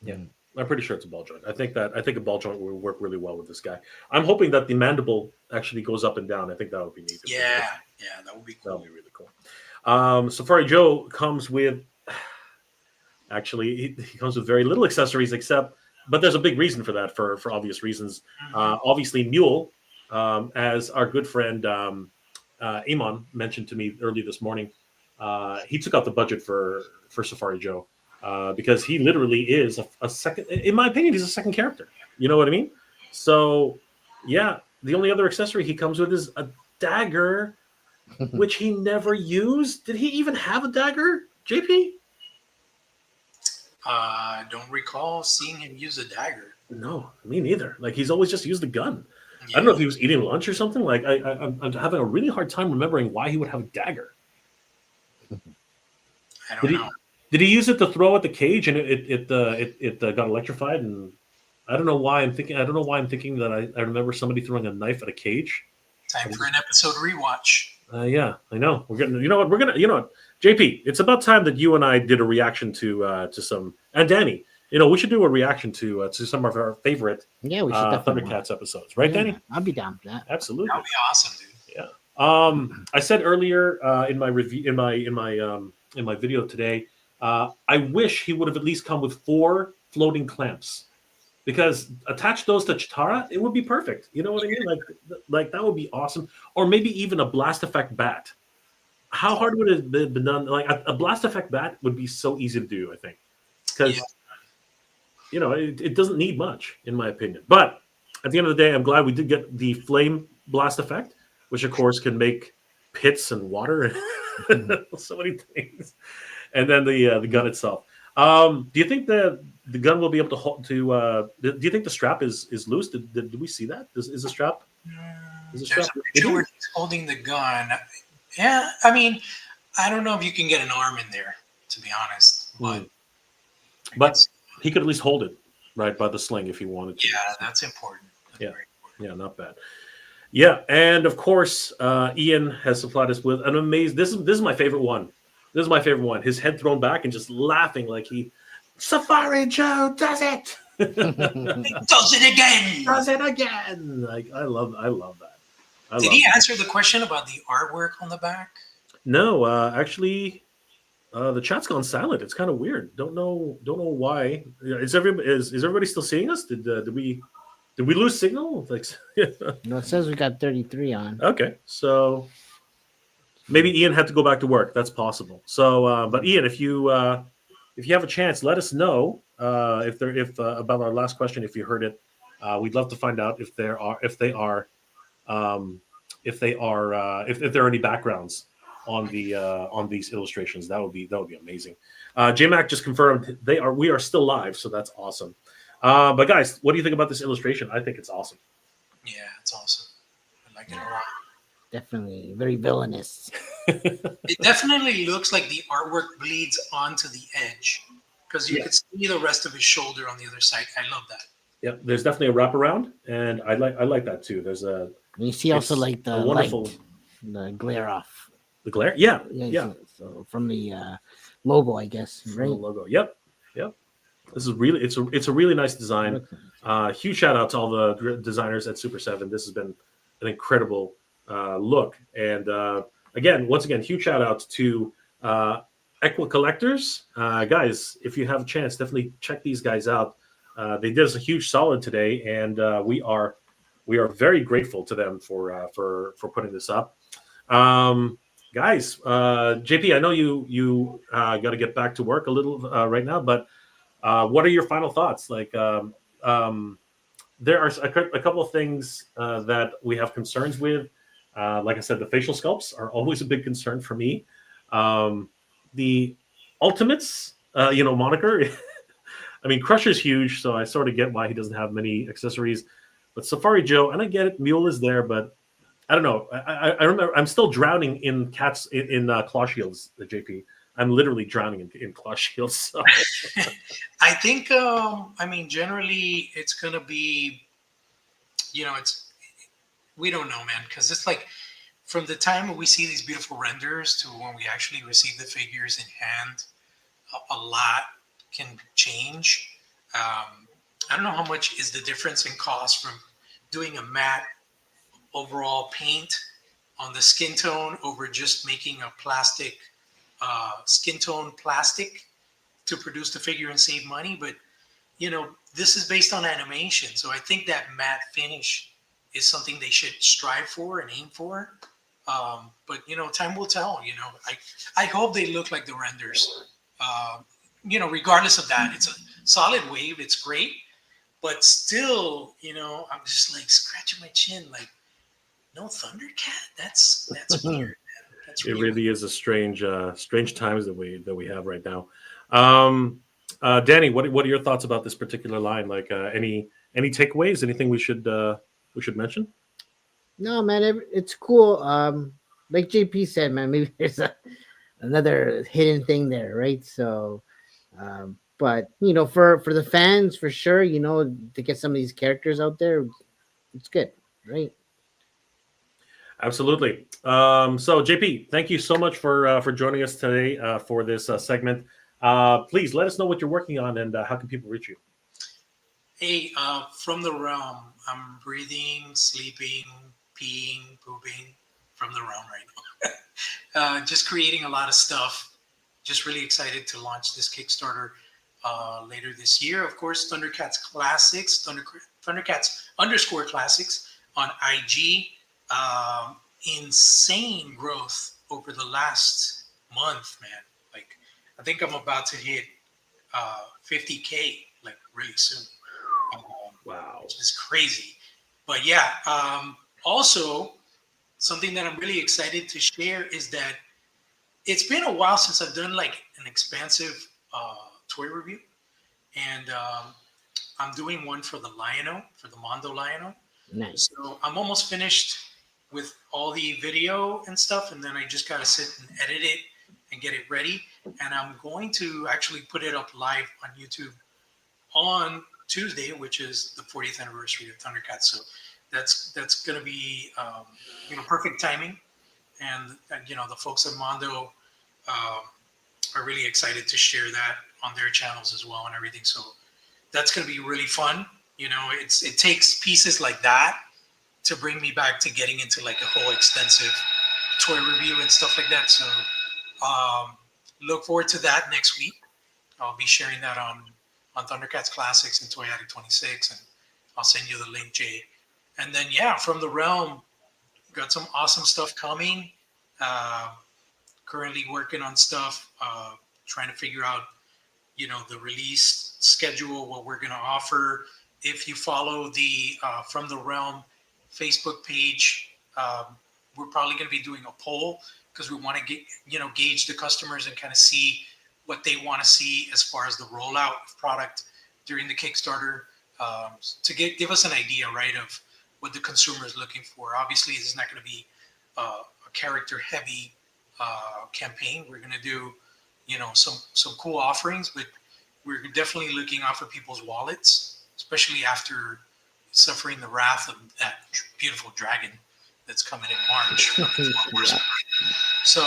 Yeah. I'm pretty sure it's a ball joint. I think a ball joint will work really well with this guy. I'm hoping that the mandible actually goes up and down. I think that would be neat. Yeah, that would be cool. That would be really cool. Safari Joe comes with actually he comes with very little accessories but there's a big reason for that for obvious reasons. Obviously Mule, as our good friend Amon mentioned to me early this morning, he took out the budget for Safari Joe. Because he literally is a second, in my opinion, he's a second character. You know what I mean? So, yeah, the only other accessory he comes with is a dagger, which he never used. Did he even have a dagger, JP? I don't recall seeing him use a dagger. No, me neither. Like, he's always just used a gun. Yeah. I don't know if he was eating lunch or something. Like, I'm having a really hard time remembering why he would have a dagger. I don't know. Did he use it to throw at the cage and it got electrified? And I don't know why I'm thinking. That I remember somebody throwing a knife at a cage. Time for an episode rewatch. Yeah, I know. We're getting. You know what? JP, it's about time that you and I did a reaction to some. And Danny, we should do a reaction to some of our favorite Thundercats episodes, right, Danny? I'll be down for that. Absolutely. That'd be awesome, dude. Yeah. I said earlier in my review in my video today. I wish he would have at least come with 4 floating clamps, because attach those to Chitara, it would be perfect. You know what I mean? Like that would be awesome. Or maybe even a blast effect bat. How hard would it have been done? Like a blast effect bat would be so easy to do, I think, because it doesn't need much, in my opinion. But at the end of the day, I'm glad we did get the flame blast effect, which of course can make pits and water and so many things. And then the gun itself. Do you think the gun will be able to hold to? Do you think the strap is loose? Did we see that? Is the strap? There's a picture where he's holding the gun. Yeah, I mean, I don't know if you can get an arm in there, to be honest. But he could at least hold it right by the sling if he wanted to. Yeah, that's important. That's very important. Yeah, not bad. Yeah, and of course, Ian has supplied us with an amazing. This is my favorite one. This is my favorite one. His head thrown back and just laughing like Safari Joe does it. Does it again. Does it again. Like I love that. Did he answer the question about the artwork on the back? No, actually, the chat's gone silent. It's kind of weird. Don't know why. Is everybody still seeing us? Did we lose signal? No, it says we got 33 on. Okay, so. Maybe Ian had to go back to work. That's possible. So, but Ian, if you have a chance, let us know if about our last question. If you heard it, we'd love to find out if there are any backgrounds on these illustrations. That would be amazing. JMac just confirmed we are still live, so that's awesome. But guys, what do you think about this illustration? I think it's awesome. Yeah, it's awesome. I like it a lot. Definitely very villainous. It definitely looks like the artwork bleeds onto the edge, because you could see the rest of his shoulder on the other side. I love that. Yeah, there's definitely a wraparound, and I like that too. There's you see also like the wonderful light, the glare off. The glare, yeah. So from the logo, I guess, From right? the logo. Yep. This is really it's a really nice design. Huge shout out to all the designers at Super7. This has been an incredible look. And once again, huge shout out to Equa Collectors. Guys, if you have a chance, definitely check these guys out. They did us a huge solid today, and we are very grateful to them for putting this up. Guys, JP, I know you got to get back to work a little right now, but what are your final thoughts? Like, there are a couple of things that we have concerns with. Like I said, the facial sculpts are always a big concern for me. The Ultimates, moniker. I mean, Crusher's huge, so I sort of get why he doesn't have many accessories. But Safari Joe, and I get it, Mule is there, but I don't know. I remember I'm still drowning in cats in claw shields, JP. I'm literally drowning in claw shields. So. I think, generally it's going to be, we don't know, man, because it's like from the time when we see these beautiful renders to when we actually receive the figures in hand, a lot can change. I don't know how much is the difference in cost from doing a matte overall paint on the skin tone over just making a plastic skin tone plastic to produce the figure and save money. But this is based on animation, so I think that matte finish is something they should strive for and aim for. But time will tell. I hope they look like the renders. Regardless of that, it's a solid wave. It's great, but still, I'm just like scratching my chin, like, no Thundercat. That's weird. That's it really is a strange times that we have right now. Danny, what are your thoughts about this particular line? Like, any takeaways? Anything we should mention? No, man, it's cool. Like JP said, man, maybe there's another hidden thing there, right? So, but for the fans, for sure, to get some of these characters out there, it's good, right? Absolutely. So, JP, thank you so much for joining us today for this segment. Please let us know what you're working on and how can people reach you. Hey, from the realm, I'm breathing, sleeping, peeing, pooping from the realm right now. Just creating a lot of stuff. Just really excited to launch this Kickstarter later this year. Of course, Thundercats Classics, Thundercats _Classics on IG. Insane growth over the last month, man. Like, I think I'm about to hit 50K like really soon. Wow, which is crazy. But yeah, also something that I'm really excited to share is that it's been a while since I've done like an expansive toy review, and I'm doing one for the Lion-O, for the Mondo Lion-O. Nice. So I'm almost finished with all the video and stuff, and then I just gotta sit and edit it and get it ready. And I'm going to actually put it up live on YouTube on Tuesday, which is the 40th anniversary of Thundercats. So that's going to be perfect timing, and the folks at Mondo are really excited to share that on their channels as well and everything. So that's going to be really fun. It takes pieces like that to bring me back to getting into like a whole extensive toy review and stuff like that. So look forward to that next week. I'll be sharing that on Thundercats Classics and Toy Addict 26, and I'll send you the link, Jay. And then, yeah, from the realm, got some awesome stuff coming. Currently working on stuff, trying to figure out, the release schedule, what we're going to offer. If you follow the From the Realm Facebook page, we're probably going to be doing a poll because we want to get, gauge the customers and kind of see what they want to see as far as the rollout of product during the Kickstarter, to give us an idea, right, of what the consumer is looking for. Obviously, this is not going to be a character-heavy campaign. We're going to do, some cool offerings, but we're definitely looking out for people's wallets, especially after suffering the wrath of that beautiful dragon that's coming in March. So,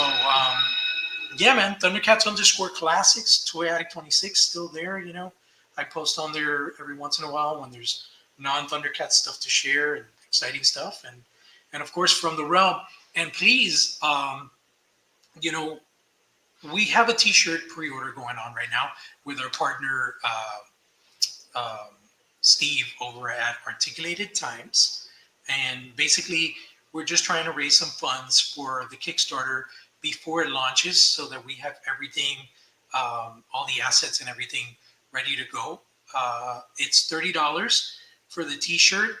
yeah, man, Thundercats_Classics, Toy Addict 26, still there. You know, I post on there every once in a while when there's non-Thundercat stuff to share and exciting stuff, and of course from the realm. And please, you know, we have a T-shirt pre-order going on right now with our partner Steve over at Articulated Times, and basically we're just trying to raise some funds for the Kickstarter before it launches, so that we have everything, all the assets and everything ready to go. It's $30 for the T-shirt.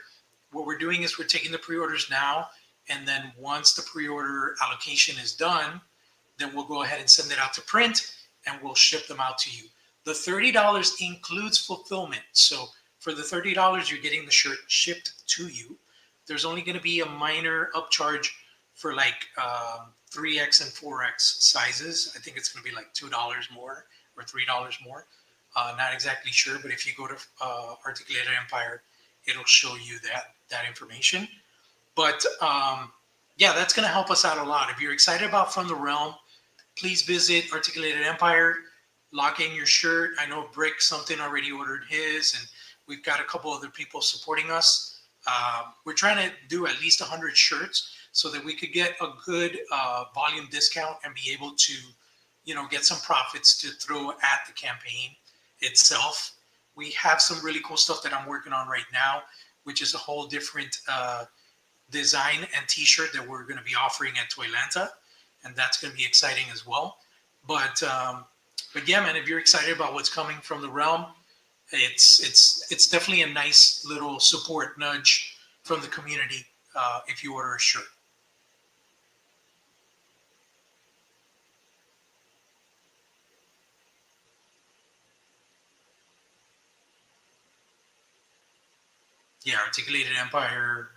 What we're doing is we're taking the pre-orders now, and then once the pre-order allocation is done, then we'll go ahead and send it out to print, and we'll ship them out to you. The $30 includes fulfillment. So for the $30, you're getting the shirt shipped to you. There's only going to be a minor upcharge for like 3X and 4X sizes. I think it's going to be like $2 more or $3 more. Not exactly sure, but if you go to Articulated Empire, it'll show you that information. But yeah, that's going to help us out a lot. If you're excited about From the Realm, please visit Articulated Empire, lock in your shirt. I know Brick something already ordered his, and we've got a couple other people supporting us. We're trying to do at least 100 shirts so that we could get a good volume discount and be able to, you know, get some profits to throw at the campaign itself. We have some really cool stuff that I'm working on right now, which is a whole different design and T-shirt that we're going to be offering at Toylanta, and that's going to be exciting as well. But yeah, man, if you're excited about what's coming from the realm, it's definitely a nice little support nudge from the community if you order a shirt. Yeah, Articulated Empire,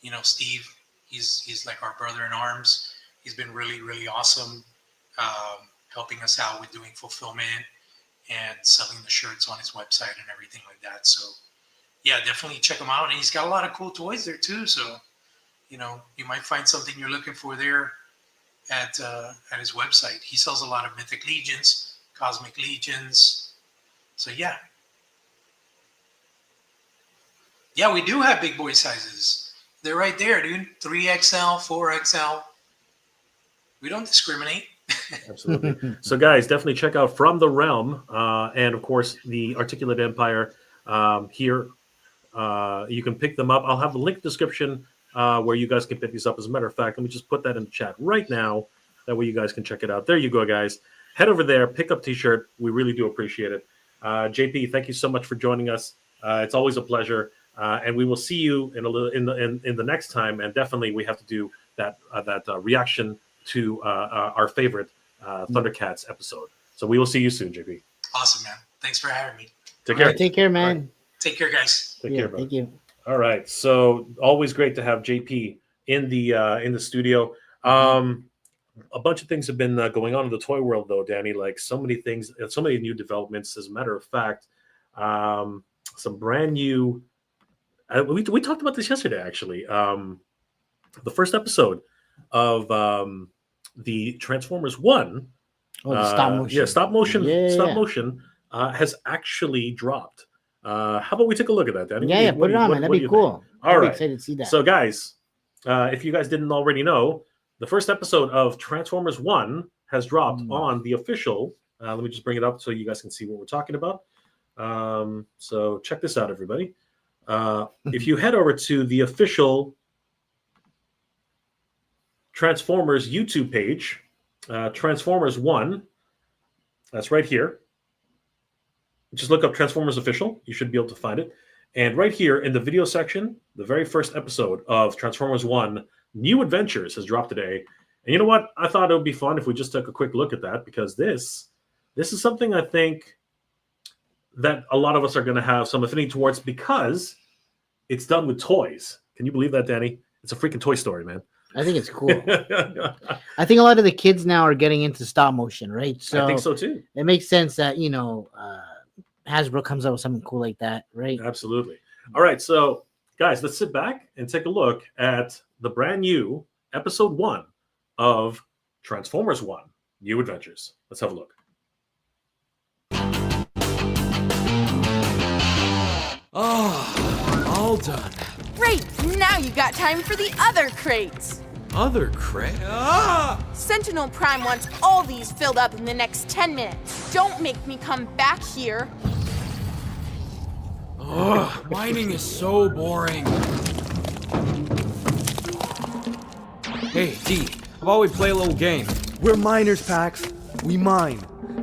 you know, Steve, he's like our brother in arms. He's been really, really awesome, helping us out with doing fulfillment and selling the shirts on his website and everything like that. So yeah, definitely check him out. And he's got a lot of cool toys there too. So, you know, you might find something you're looking for there at his website. He sells a lot of Mythic Legions, Cosmic Legions. So yeah. Yeah, we do have big boy sizes. They're right there, dude. 3XL, 4XL. We don't discriminate. Absolutely. So, guys, definitely check out From the Realm, and of course the Articulate Empire here. You can pick them up. I'll have a link description where you guys can pick these up. As a matter of fact, let me just put that in the chat right now. That way, you guys can check it out. There you go, guys. Head over there, pick up T-shirt. We really do appreciate it. JP, thank you so much for joining us. It's always a pleasure. And we will see you in the next time. And definitely, we have to do that reaction to our favorite Thundercats episode. So we will see you soon, JP. Awesome, man. Thanks for having me. Take care. Take care, man. Right. Take care, guys. Take care, bro. Thank you. All right. So always great to have JP in the studio. A bunch of things have been going on in the toy world, though, Danny. Like so many things, so many new developments. As a matter of fact, some brand new. We talked about this yesterday, actually. The first episode of the Transformers 1. Oh, the stop motion. Yeah, stop motion. Yeah. Stop motion has actually dropped. How about we take a look at that, Danny? Yeah, put it on, man. That'd be cool. All right. Excited to see that. So, guys, if you guys didn't already know, the first episode of Transformers 1 has dropped on the official. Let me just bring it up so you guys can see what we're talking about. So check this out, everybody. If you head over to the official Transformers YouTube page, Transformers 1, that's right here. Just look up Transformers Official. You should be able to find it. And right here in the video section, the very first episode of Transformers 1, New Adventures, has dropped today. And you know what? I thought it would be fun if we just took a quick look at that, because this is something I think that a lot of us are going to have some affinity towards, because it's done with toys. Can you believe that, Danny? It's a freaking Toy Story, man. I think it's cool. I think a lot of the kids now are getting into stop motion, right? So I think so too. It makes sense that, Hasbro comes out with something cool like that, right? Absolutely. All right, so guys, let's sit back and take a look at the brand new episode 1 of Transformers 1. New Adventures. Let's have a look. Oh, all done. Great! Now you got time for the other crates. Other crate? Ah! Sentinel Prime wants all these filled up in the next 10 minutes. Don't make me come back here. Oh, mining is so boring. Hey, D, how about we play a little game? We're miners, Pax. We mine.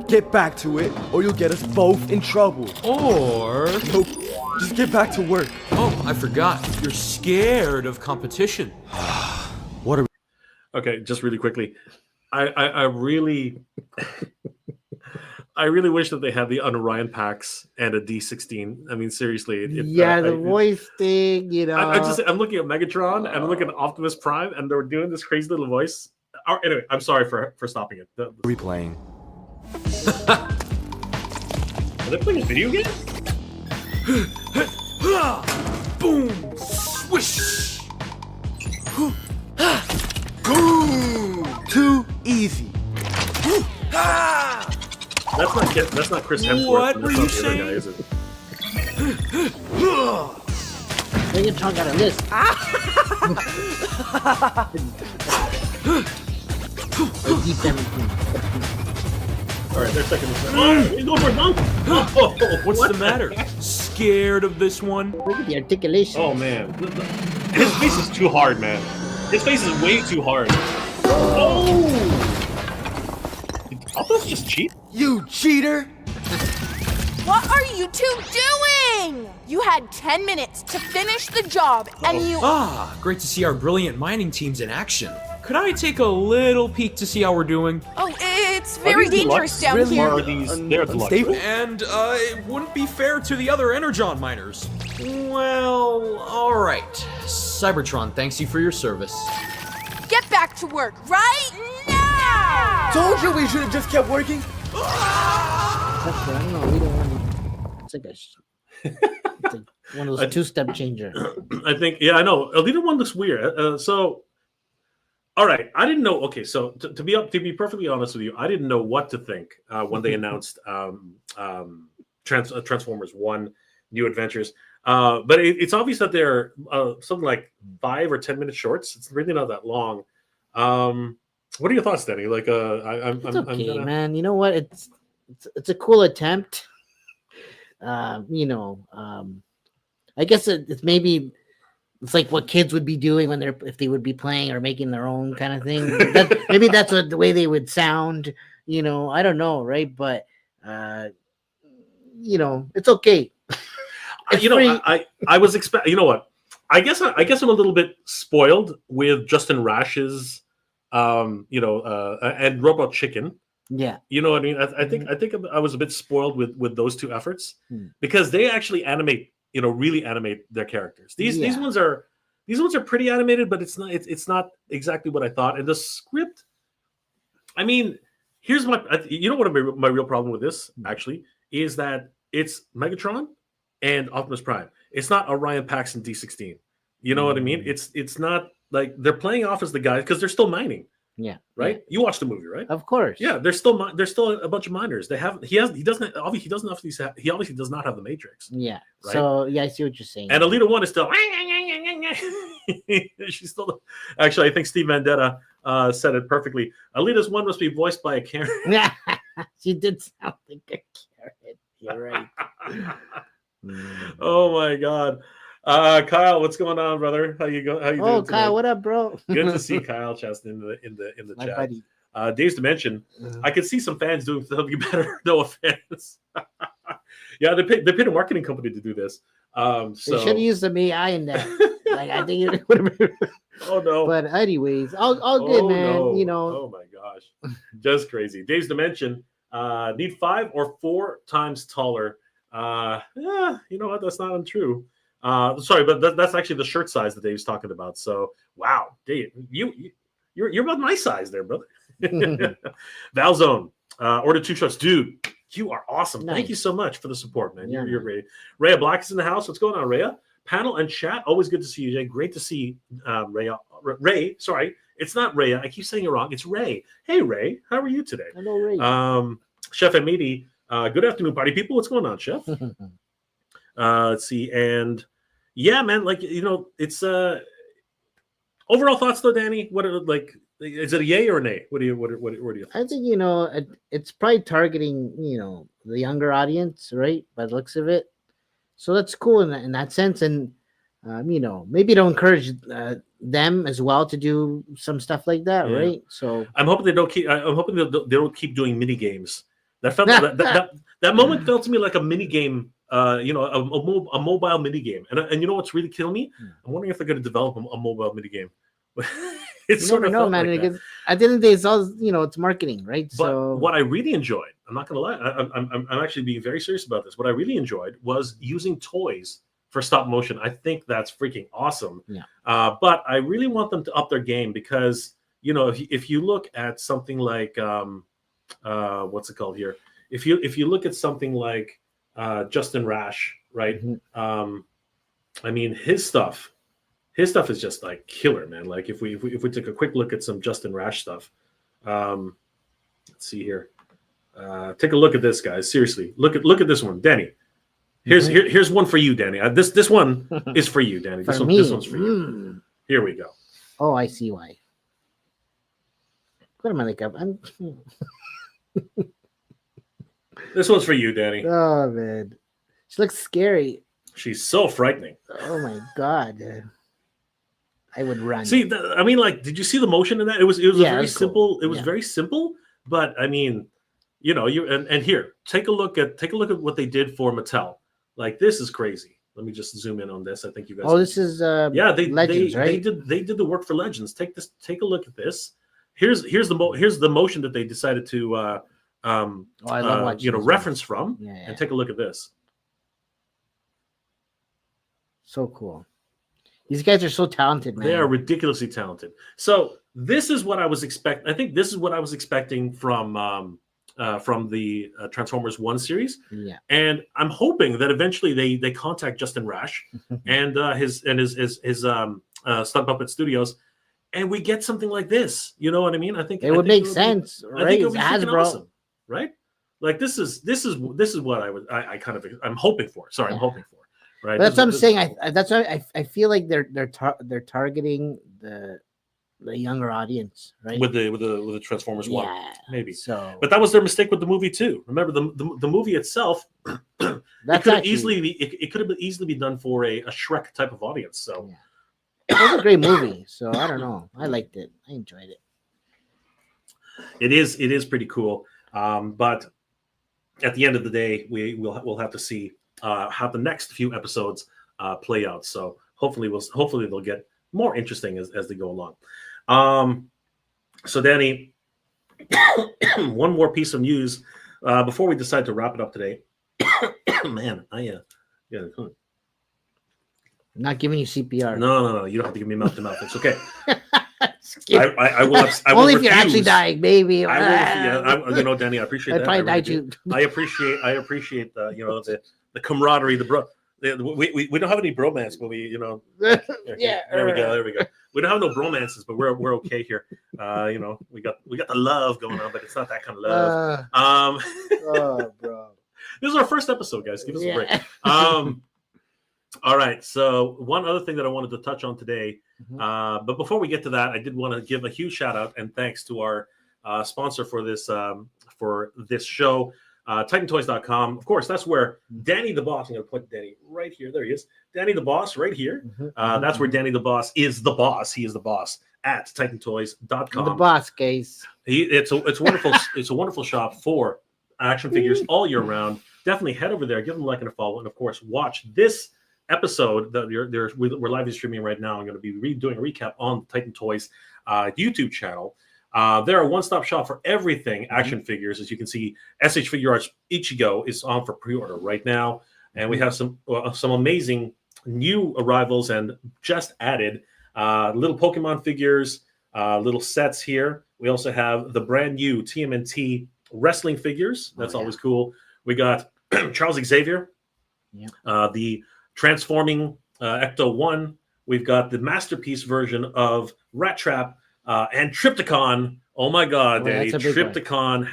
Get back to it, or you'll get us both in trouble. Or... Nope. Just get back to work. Oh, I forgot. You're scared of competition. What are we? Okay, just really quickly. I really I really wish that they had the Orion packs and a D16. I mean, seriously. The voice thing, you know. I'm looking at Megatron and I'm looking at Optimus Prime, and they're doing this crazy little voice. Anyway, I'm sorry for stopping it. What are we playing? Are they playing a video game? Boom! Swish! Too easy. That's not Chris Hemsworth. What That's were not you the other guy, saying? is it? Megatron got a list. All right, they're second. Oh, he's going for a dunk. Oh, What's what the matter? Scared of this one? Look at the articulation. Oh man, his face is too hard, man. His face is way too hard. Oh, Optimus just cheat. You cheater! What are you two doing? You had 10 minutes to finish the job, and you... Ah, great to see our brilliant mining teams in action. Could I take a little peek to see how we're doing? Oh, it's very these dangerous deluxe? down Really? here. Or are these? They're deluxe. Unstable? And, it wouldn't be fair to the other Energon miners. Well, alright. Cybertron thanks you for your service. Get back to work right now! Told you we should have just kept working. That's right. I don't know. We don't want. It's like one of those two-step changer. I think, yeah, I know. A leader one looks weird. So, all right, I didn't know. Okay, so to be perfectly honest with you, I didn't know what to think when they announced Transformers One: New Adventures. But it's obvious that they're something like 5 or 10 minute shorts. It's really not that long. What are your thoughts, Danny? Like, It's okay, man. You know what? It's a cool attempt. I guess it's maybe it's like what kids would be doing if they would be playing or making their own kind of thing. Maybe that's the way they would sound. I don't know, right? But it's okay. I was expecting. You know what? I guess I'm a little bit spoiled with Justin Rash's, and Robot Chicken. Yeah, you know what I mean. I think I was a bit spoiled with those two efforts because they actually really animate their characters. These ones are pretty animated, but it's not exactly what I thought. And the script, I mean, here's my my real problem with this actually is that it's Megatron and Optimus Prime. It's not Orion Pax and D16. You know what I mean? It's not like they're playing off as the guys because they're still mining. Yeah. Right. Yeah. You watched the movie, right? Of course. Yeah. There's still a bunch of miners. He obviously does not have the Matrix. Yeah. Right? So yeah, I see what you're saying. And Alita 1 is still. She's still. Actually, I think Steve Vendetta said it perfectly. Alita's 1 must be voiced by a Karen. Yeah. She did sound like a carrot. You're right. Oh my God. Kyle, what's going on, brother? How you doing? Oh, Kyle, tonight? What up, bro? Good to see Kyle Cheston in the My chat. buddy. Dave's Dimension. I could see some fans doing something better. No offense. Yeah, they paid a marketing company to do this. So They should have used some AI in that. Like I think it would have been. Oh no. But anyways, all good, man. No. Oh my gosh, just crazy. Dave's Dimension. Need 5 or 4 times taller. Yeah, you know what? That's not untrue. Sorry, but that's actually the shirt size that Dave's talking about. So, wow, Dave, you're about my size there, brother. Valzone, order 2 shirts, dude. You are awesome. Nice. Thank you so much for the support, man. Yeah, You're great. Rhea Black is in the house. What's going on, Rhea? Panel and chat, always good to see you, Jay. Great to see Ray. Sorry, It's not Ray. I keep saying it wrong. It's Ray. Hey, Ray. How are you today? Hello, Ray. Chef Amidi. Good afternoon, party people. What's going on, Chef? Let's see. And yeah, man, like, it's overall thoughts though, Danny. What are, like, is it a yay or a nay? What do you think? I think it's probably targeting the younger audience, right? By the looks of it, so that's cool in that sense, and maybe to encourage them as well to do some stuff like that, right? So I'm hoping they don't keep. I'm hoping they don't keep doing mini games. That felt that moment felt to me like a mini game. A mobile mini game, and you know what's really killing me? I'm wondering if they're going to develop a mobile mini game. It's you never know, man. Like at the end of the day, it's all it's marketing, right? But so what I really enjoyed, I'm not going to lie, I'm actually being very serious about this. What I really enjoyed was using toys for stop motion. I think that's freaking awesome. Yeah. But I really want them to up their game because if you look at something like what's it called here? If you look at something like Justin Rash, right? Mm-hmm. I mean, his stuff is just like killer, man. Like if we take a quick look at some Justin Rash stuff, let's see here. Take a look at this, guys. Seriously, look at this one, Danny. Here's one for you, Danny. This one is for you, Danny. This one's for you. Here we go. Oh, I see why. What am I like? This one's for you, Danny. Oh man, she looks scary. She's so frightening. Oh my god, I would run. See, I mean, like, did you see the motion in that? It was very simple. Cool. It was very simple, but I mean, and here, take a look at what they did for Mattel. Like, this is crazy. Let me just zoom in on this. I think you guys. Oh, this is Legends, right? They did the work for Legends. Take a look at this. Here's the motion that they decided to I love watching reference from. Yeah. And take a look at this. So cool. These guys are so talented, man. They are ridiculously talented. So this is what I was expecting. I think this is what I was expecting from the Transformers 1 series. Yeah. And I'm hoping that eventually they contact Justin Rash and his Stunt Puppet Studios, and we get something like this. You know what I mean? I think it would make sense, right? I think it would be freaking awesome, right? Like this is what I'm hoping for. Sorry, I'm hoping for. Right. That's what I'm saying. That's why I feel like they're targeting the younger audience, right? With the Transformers 1, maybe. So, but that was their mistake with the movie too. Remember the movie itself. It could have easily be done for a Shrek type of audience. So it was a great movie. So I don't know. I liked it. I enjoyed it. It is pretty cool. But at the end of the day, we'll have to see how the next few episodes play out. So hopefully they'll get more interesting as they go along. So Danny, one more piece of news before we decide to wrap it up today. Man, I'm not giving you CPR. No, you don't have to give me mouth to mouth. It's okay. I will. Only if you're actually dying, maybe. Danny, I appreciate that. Probably die too. I appreciate the camaraderie, we don't have any bromance, but we there we go. We don't have no bromances, but we're okay here. We got the love going on, but it's not that kind of love. Oh, bro. This is our first episode, guys. Give us a break. All right. So one other thing that I wanted to touch on today, but before we get to that, I did want to give a huge shout out and thanks to our sponsor for this show, TitanToys.com. Of course, that's where Danny the Boss. I'm going to put Danny right here. There he is. Danny the Boss right here. That's where Danny the Boss is the boss. He is the boss at TitanToys.com. The boss, guys. It's wonderful. It's a wonderful shop for action figures all year round. Definitely head over there, give them a like and a follow, and of course, watch this episode that we're live streaming right now. I'm going to be doing a recap on the Titan Toys YouTube channel. They're a one-stop shop for everything action figures. As you can see, SH Figure Arts Ichigo is on for pre-order right now, and we have some amazing new arrivals and just added little Pokemon figures, little sets here. We also have the brand new TMNT wrestling figures. That's always cool. We got Charles Xavier, the transforming Ecto 1. We've got the masterpiece version of Rat Trap, And Triptychon. Oh my God, Boy, Danny! that's a big one. Triptychon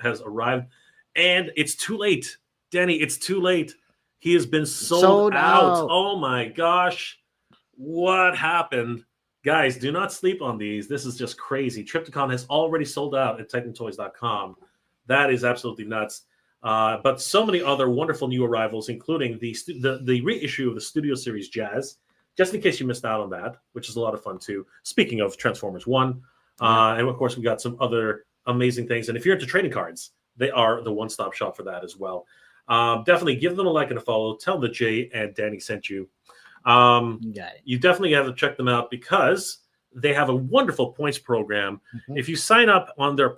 has arrived, and it's too late, Danny. It's too late. He has been sold out. Oh my gosh, what happened? Guys, do not sleep on these. This is just crazy. Triptychon has already sold out at TitanToys.com. That is absolutely nuts. But so many other wonderful new arrivals, including the reissue of the Studio Series Jazz, just in case you missed out on that, which is a lot of fun too. Speaking of Transformers 1, and of course we got some other amazing things. And if you're into trading cards, they are the one-stop shop for that as well. Definitely give them a like and a follow. Tell the Jay and Danny sent you. You definitely have to check them out because they have a wonderful points program. If you sign up on their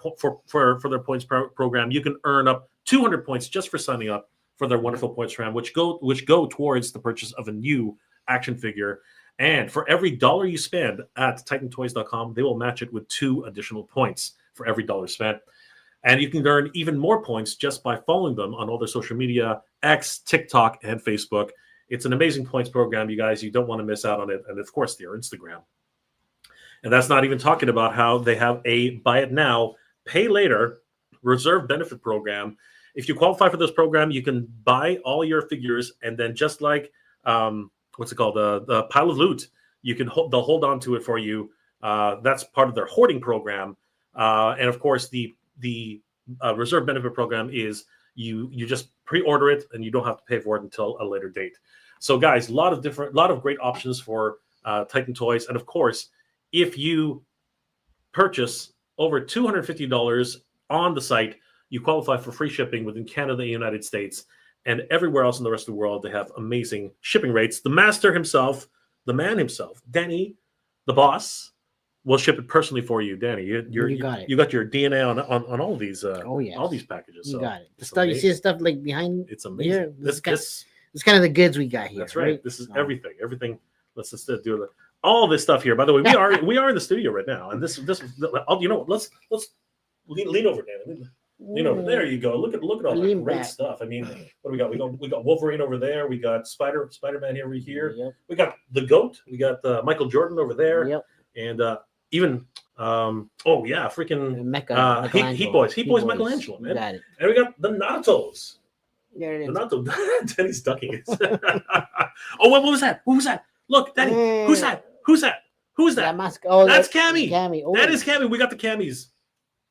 for their points program, you can earn up 200 points just for signing up for their wonderful points program, which go towards the purchase of a new action figure. And for every dollar you spend at TitanToys.com, they will match it with 2 additional points for every dollar spent. And you can earn even more points just by following them on all their social media, X, TikTok, and Facebook. It's an amazing points program, you guys. You don't want to miss out on it. And of course, their Instagram. And that's not even talking about how they have a buy it now, pay later reserve benefit program. If you qualify for this program, you can buy all your figures, and then just like what's it called, the pile of loot, you can they'll hold on to it for you. That's part of their hoarding program. And of course, the reserve benefit program is you just pre-order it and you don't have to pay for it until a later date. So guys, a lot of great options for Titan Toys. And of course, if you purchase over $250 on the site, you qualify for free shipping within Canada, United States, and everywhere else in the rest of the world. They have amazing shipping rates. The master himself, the man himself, Danny, the boss, will ship it personally for you. Danny, you got your DNA on all these all these packages. You so got it. The stuff, you see the stuff like behind. It's amazing. Here, this is kind of the goods we got here. That's right. This is everything. Let's just do all this stuff here. By the way, we are in the studio right now, and this you know, let's lean over, Danny. Lean over. There you go. Look at all that great stuff. I mean, what do we got? We got Wolverine over there. We got Spider-Man over here. Yep. We got the GOAT. We got Michael Jordan over there. Yep. And even freaking Mecha, Heat Boys Michelangelo, man. Got it. And we got the Natos. There it is. The Nato. Danny's ducking it. Oh, what was that? What was that? Look, Danny. Who's that? Who's that? Who's that? That's Cammy. Oh. That is Cammy. We got the Cammies.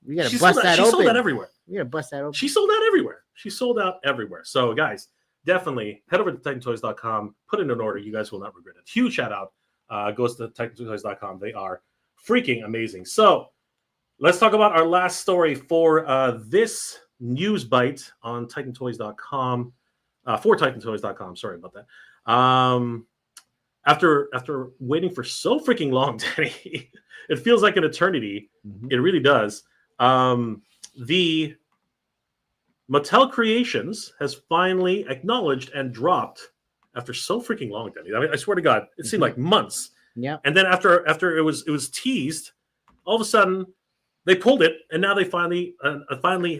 We gotta bust that open. She sold that everywhere. We gotta bust that open. She sold out everywhere. She sold out everywhere. So, guys, definitely head over to TitanToys.com. Put in an order. You guys will not regret it. Huge shout out goes to TitanToys.com. They are freaking amazing. So, let's talk about our last story for this news bite on TitanToys.com. For TitanToys.com. Sorry about that. After waiting for so freaking long, Danny, it feels like an eternity. It really does. The Mattel Creations has finally acknowledged and dropped after so freaking long, Danny. I mean, I swear to God, it seemed like months. Yeah. And then after it was teased, all of a sudden they pulled it, and now they finally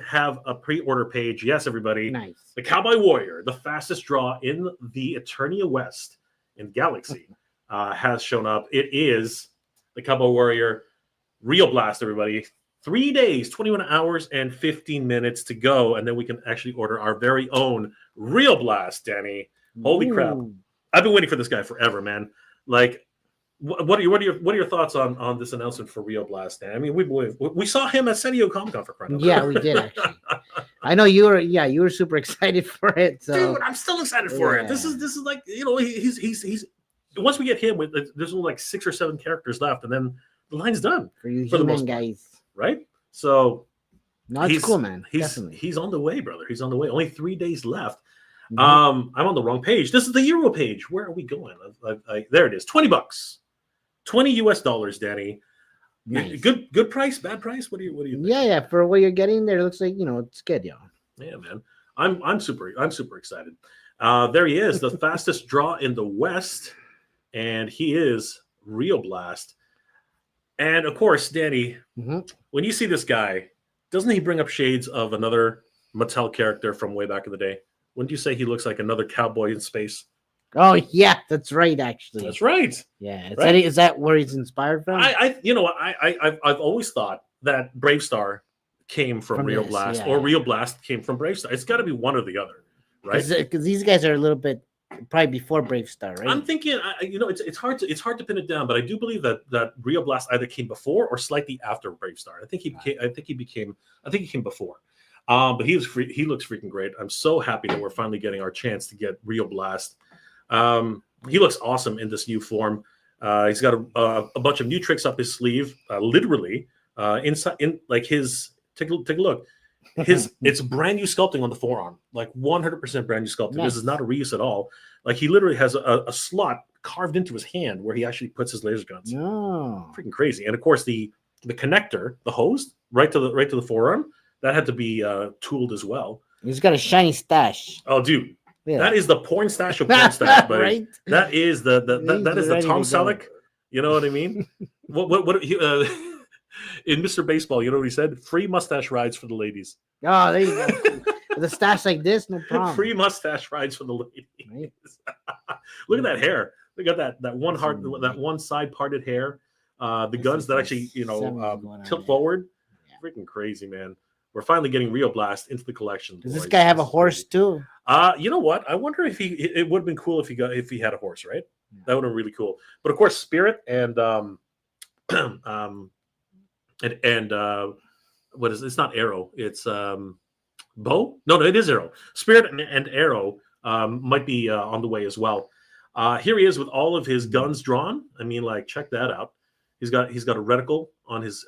have a pre-order page. Yes, everybody. Nice. The Cowboy Warrior, the fastest draw in the Eternia West in Galaxy, has shown up. It is the Cowboy Warrior Real Blast, everybody. 3 days, 21 hours, and 15 minutes to go, and then we can actually order our very own Real Blast, Danny. Holy crap. I've been waiting for this guy forever, man. Like, what are your thoughts on this announcement for Real Blast, Dan? I mean, we saw him at San Diego Comic-Con for crying out loud. Yeah, we did actually. I know you were super excited for it. So. Dude, I'm still excited for it. This is like, you know, he's once we get him with, there's only like 6 or 7 characters left, and then the line's done for you for the most guys. Right? So it's cool, man. He's on the way, brother. He's on the way. Only 3 days left. I'm on the wrong page. This is the Euro page. Where are we going? There it is. $20, $20 Danny. Nice. Good price, bad price. What do you think? Yeah. For what you're getting there, it looks like it's good, yo. Yeah, man. I'm super excited. There he is, the fastest draw in the West, and he is Real Blast. And of course, Danny, when you see this guy, doesn't he bring up shades of another Mattel character from way back in the day? Wouldn't you say he looks like another cowboy in space? Oh yeah, that's right. Actually, That's right. yeah. Right. Is that where he's inspired from? You know what? I've always thought that Brave Star came from Rio this, Blast, yeah. or Rio Blast came from Brave Star. It's got to be one or the other, right? Because these guys are a little bit probably before Brave Star, right? I'm thinking, it's hard to pin it down, but I do believe that Rio Blast either came before or slightly after Brave Star. I think he came before. But he looks freaking great. I'm so happy that we're finally getting our chance to get Rio Blast. He looks awesome in this new form. He's got a bunch of new tricks up his sleeve, literally inside in like his. Take a look. It's brand new sculpting on the forearm, like 100% brand new sculpting. Nice. This is not a reuse at all. Like he literally has a slot carved into his hand where he actually puts his laser guns. No. Freaking crazy. And of course the connector, the hose, right to the forearm, that had to be tooled as well. He's got a shiny stash. Oh, dude, Yeah. that is the porn stash of porn stash, buddy. Right? That is the ready Tom to go. Selleck. You know what I mean? what in Mr. Baseball, you know what he said? Free mustache rides for the ladies. Oh, there you go. With a stash like this, no problem. Free mustache rides for the ladies. Right. Look at that hair. Look at that one side parted hair. The guns that actually tilt forward. Yeah. Freaking crazy, man. We're finally getting Rio Blast into the collection. Does this boys. guy have a This is horse crazy. too? You know what? I wonder if it would have been cool if he had a horse, right? Yeah. That would have been really cool. But of course, Spirit and what is it? It's not Arrow, it's Bow. No, it is Arrow. Spirit and Arrow might be on the way as well. Here he is with all of his guns drawn. I mean, like, check that out. He's got a reticle on his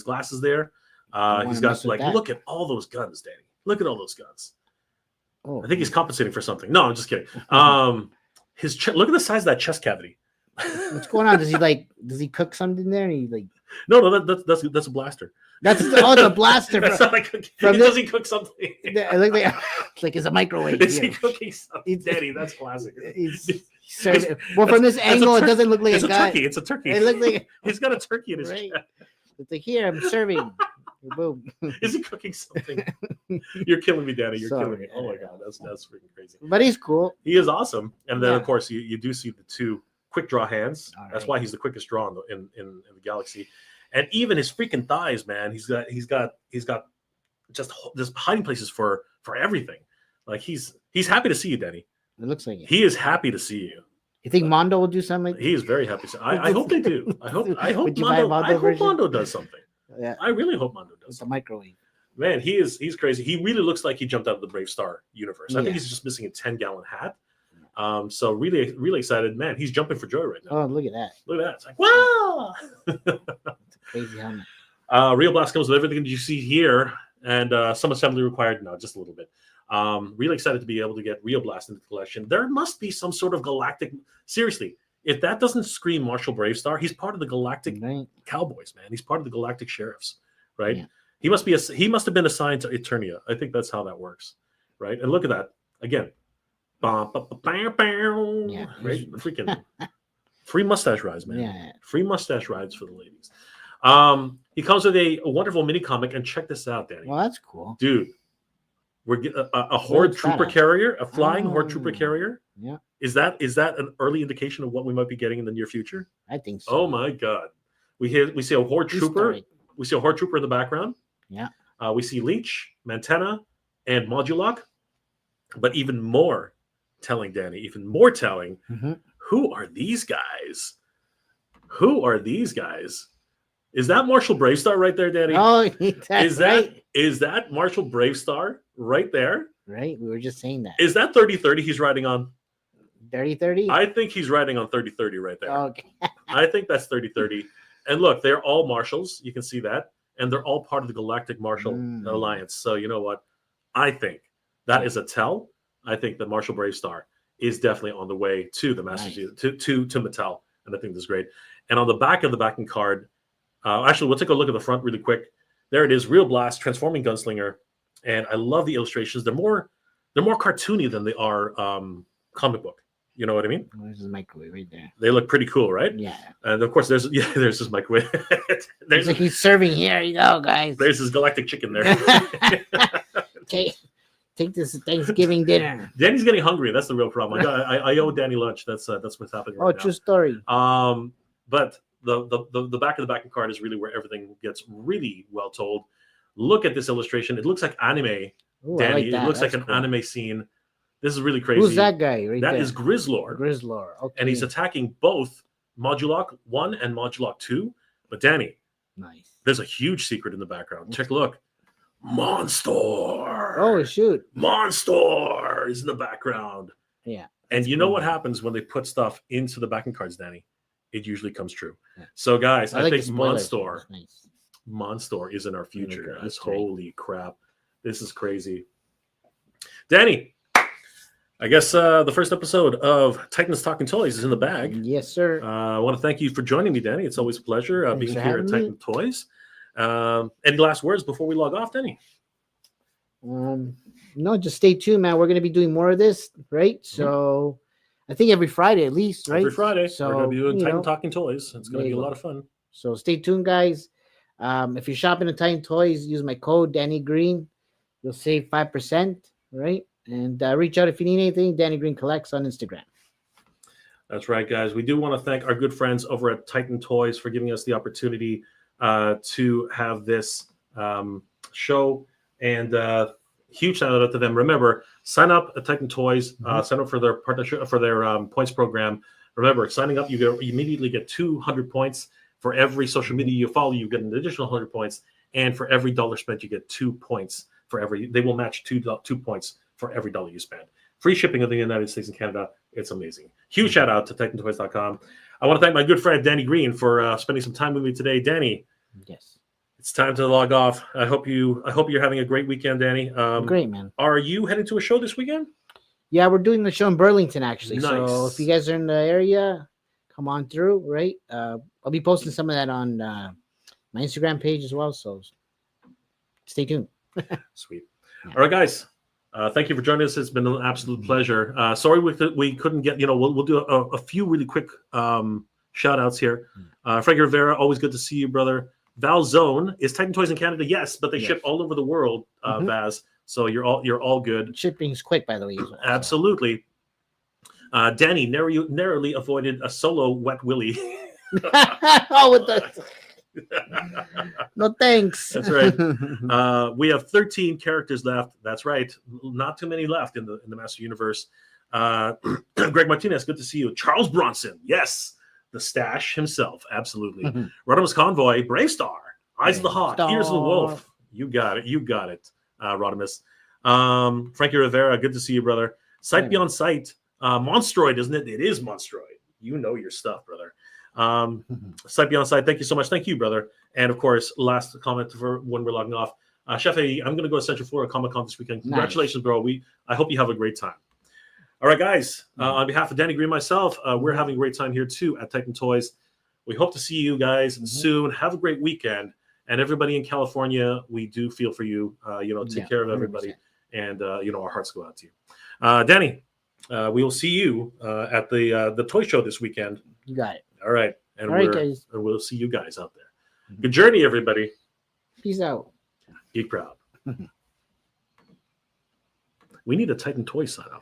glasses there. He's got, like, look at all those guns, Danny. Look at all those guns. Oh, I think he's compensating for something. No, I'm just kidding. Look at the size of that chest cavity. what's going on? Does he cook something there? And he like No, that's a blaster. that's the blaster. That's not like cooking. from Does he cook something? I look like it's like it's a microwave. Is he here. cooking something? It's- Daddy, that's classic. He's serving. Well, from this That's a angle, it tur- doesn't look like It's a a guy. turkey. It's a turkey. It looks like He's got a turkey in his Right. chest. it's like here I'm serving. Boom. Is he cooking something? You're killing me, Danny. You're Sorry. killing me. Oh my god, that's freaking crazy. But he's cool. He is awesome. And then Yeah. of course you do see the two quick draw hands. All That's right. why he's the quickest draw in the galaxy. And even his freaking thighs, man. He's got just hiding places for everything. Like he's happy to see you, Danny. It looks like it. He is happy to see you. You think Mondo will do something like He is very happy. I hope they do. I hope Would you buy a Mondo. Mondo I hope version? Mondo does something. yeah, I really hope Mondo does with the something. microwave? Man, he's crazy. He really looks like he jumped out of the Brave Star universe. I Yeah. think he's just missing a 10-gallon hat. So really, really excited, man. He's jumping for joy right now. Oh, look at that. Look at that. It's like, wow. It's a crazy helmet. Real Blast comes with everything that you see here, and some assembly required. No, just a little bit. Really excited to be able to get Real Blast into the collection. There must be some sort of galactic. Seriously, if that doesn't scream Marshall Bravestar, he's part of the Galactic Right? Cowboys, man. He's part of the Galactic Sheriffs, right? Yeah. He must have been assigned to Eternia. I think that's how that works, right? And look at that again. Yeah. Right? Freaking free mustache rides, man. Yeah. Free mustache rides for the ladies. He comes with a wonderful mini comic, and check this out, Danny. Well, that's cool. Dude, we're a horde Where's trooper that at? carrier, a flying horde Oh. trooper carrier. Yeah, Is that an early indication of what we might be getting in the near future? I think so. Oh my god. We see a horde trooper. Historic. We see a horde trooper in the background. Yeah. We see Leech, Mantena, and Modulok. But even more telling, Mhm. who are these guys? Who are these guys? Is that Marshall Bravestar right there, Danny? Oh, that's right. Is that Marshall Bravestar right there? Right. We were just saying that. Is that 3030 he's riding on? 30-30? I think he's riding on 3030 right there. Okay. I think that's 3030. And look, they're all marshals. You can see that. And they're all part of the Galactic Marshal Alliance. So you know what? I think that is a tell. I think that Marshall Bravestar is definitely on the way to the Masters to Mattel. And I think that's great. And on the back of the backing card, actually, we'll take a look at the front really quick. There it is, Real Blast, Transforming Gunslinger. And I love the illustrations. They're more cartoony than they are comic book. You know what I mean? There's the microwave right there. They look pretty cool, right? Yeah. And of course, there's this microwave. It's like he's serving. Here you go, guys. There's this galactic chicken there. Okay. Take this Thanksgiving dinner. Danny's getting hungry. That's the real problem. I owe Danny lunch. That's what's happening right now. True story. But the back of the backing card is really where everything gets really well told. Look at this illustration. It looks like anime. Ooh, Danny, I like that. it looks That's like an cool. anime scene. This is really crazy. Who's that guy right That there? is Grizzlord. Grizzlord. Okay. And he's attacking both Modulok 1 and Modulok 2. But Danny, nice. there's a huge secret in the background. Take a look. Monster. Oh, shoot. Monster is in the background. Yeah. And you know what happens when they put stuff into the backing cards, Danny? It usually comes true. Yeah. So, guys, I like think the spoilers. Monster Nice. Monster is in our future, Really good. guys. That's great. Holy crap. This is crazy. Danny, I guess the first episode of Titans Talking Toys is in the bag. Yes, sir. I want to thank you for joining me, Danny. It's always a pleasure Thanks being for here at having me. Titan Toys. Any last words before we log off, Danny? No, just stay tuned, man. We're gonna be doing more of this, right? So I think every Friday at least, right? Every Friday, So we're going to be doing you Titan know, Talking Toys. It's going to there be a you lot go. of fun. So stay tuned, guys. If you're shopping at Titan Toys, use my code Danny Green. You'll save 5%, right? And reach out if you need anything. Danny Green Collects on Instagram. That's right, guys. We do want to thank our good friends over at Titan Toys for giving us the opportunity to have this show. And huge shout out to them. Remember, sign up at Titan Toys. Sign up for their partnership for their points program. Remember, signing up, you immediately get 200 points. For every social media you follow, you get an additional 100 points. And for every dollar spent, you get 2 points for every. They will match 2 points for every dollar you spend. Free shipping in the United States and Canada. It's amazing. Huge shout out to TitanToys.com. I want to thank my good friend Danny Green for spending some time with me today. Danny, Yes. it's time to log off. I hope you're having a great weekend, Danny. Great, man. Are you heading to a show this weekend? Yeah, we're doing the show in Burlington, actually. So Nice. if you guys are in the area, come on through, right? I'll be posting some of that on my Instagram page as well. So stay tuned. Sweet. All right, guys. Thank you for joining us. It's been an absolute pleasure. Sorry we couldn't get, we'll do a few really quick shout outs here. Frankie Rivera, always good to see you, brother. Val Zone, is Titan Toys in Canada? Yes, but they ship all over the world, Vaz. So you're all good. Shipping's quick, by the way. As well, so. Absolutely. Danny narrowly avoided a solo wet willy. Oh, with the... No thanks. That's right. We have 13 characters left. That's right. Not too many left in the Master Universe. Greg Martinez, good to see you. Charles Bronson, yes, the Stash himself, absolutely. Rodimus Convoy, Brave Star, Eyes of the Hawk, Ears of the Wolf. You got it, Rodimus. Frankie Rivera, good to see you, brother. Sight Beyond Sight, Monstroid, isn't it? It is Monstroid. You know your stuff, brother. Sight Beyond Sight, thank you so much. Thank you, brother. And of course, last comment for when we're logging off. Chef A, I'm going to go to Central Florida Comic-Con this weekend. Congratulations, bro. I hope you have a great time. All right, guys. On behalf of Danny Green and myself, we're having a great time here too at Titan Toys. We hope to see you guys soon. Have a great weekend. And everybody in California, we do feel for you. Take care of everybody. 100%. And our hearts go out to you. Danny, we will see you at the toy show this weekend. You got it. All right. And All right, guys. And we'll see you guys out there. Good journey, everybody. Peace out. Geek proud. We need a Titan Toy sign off.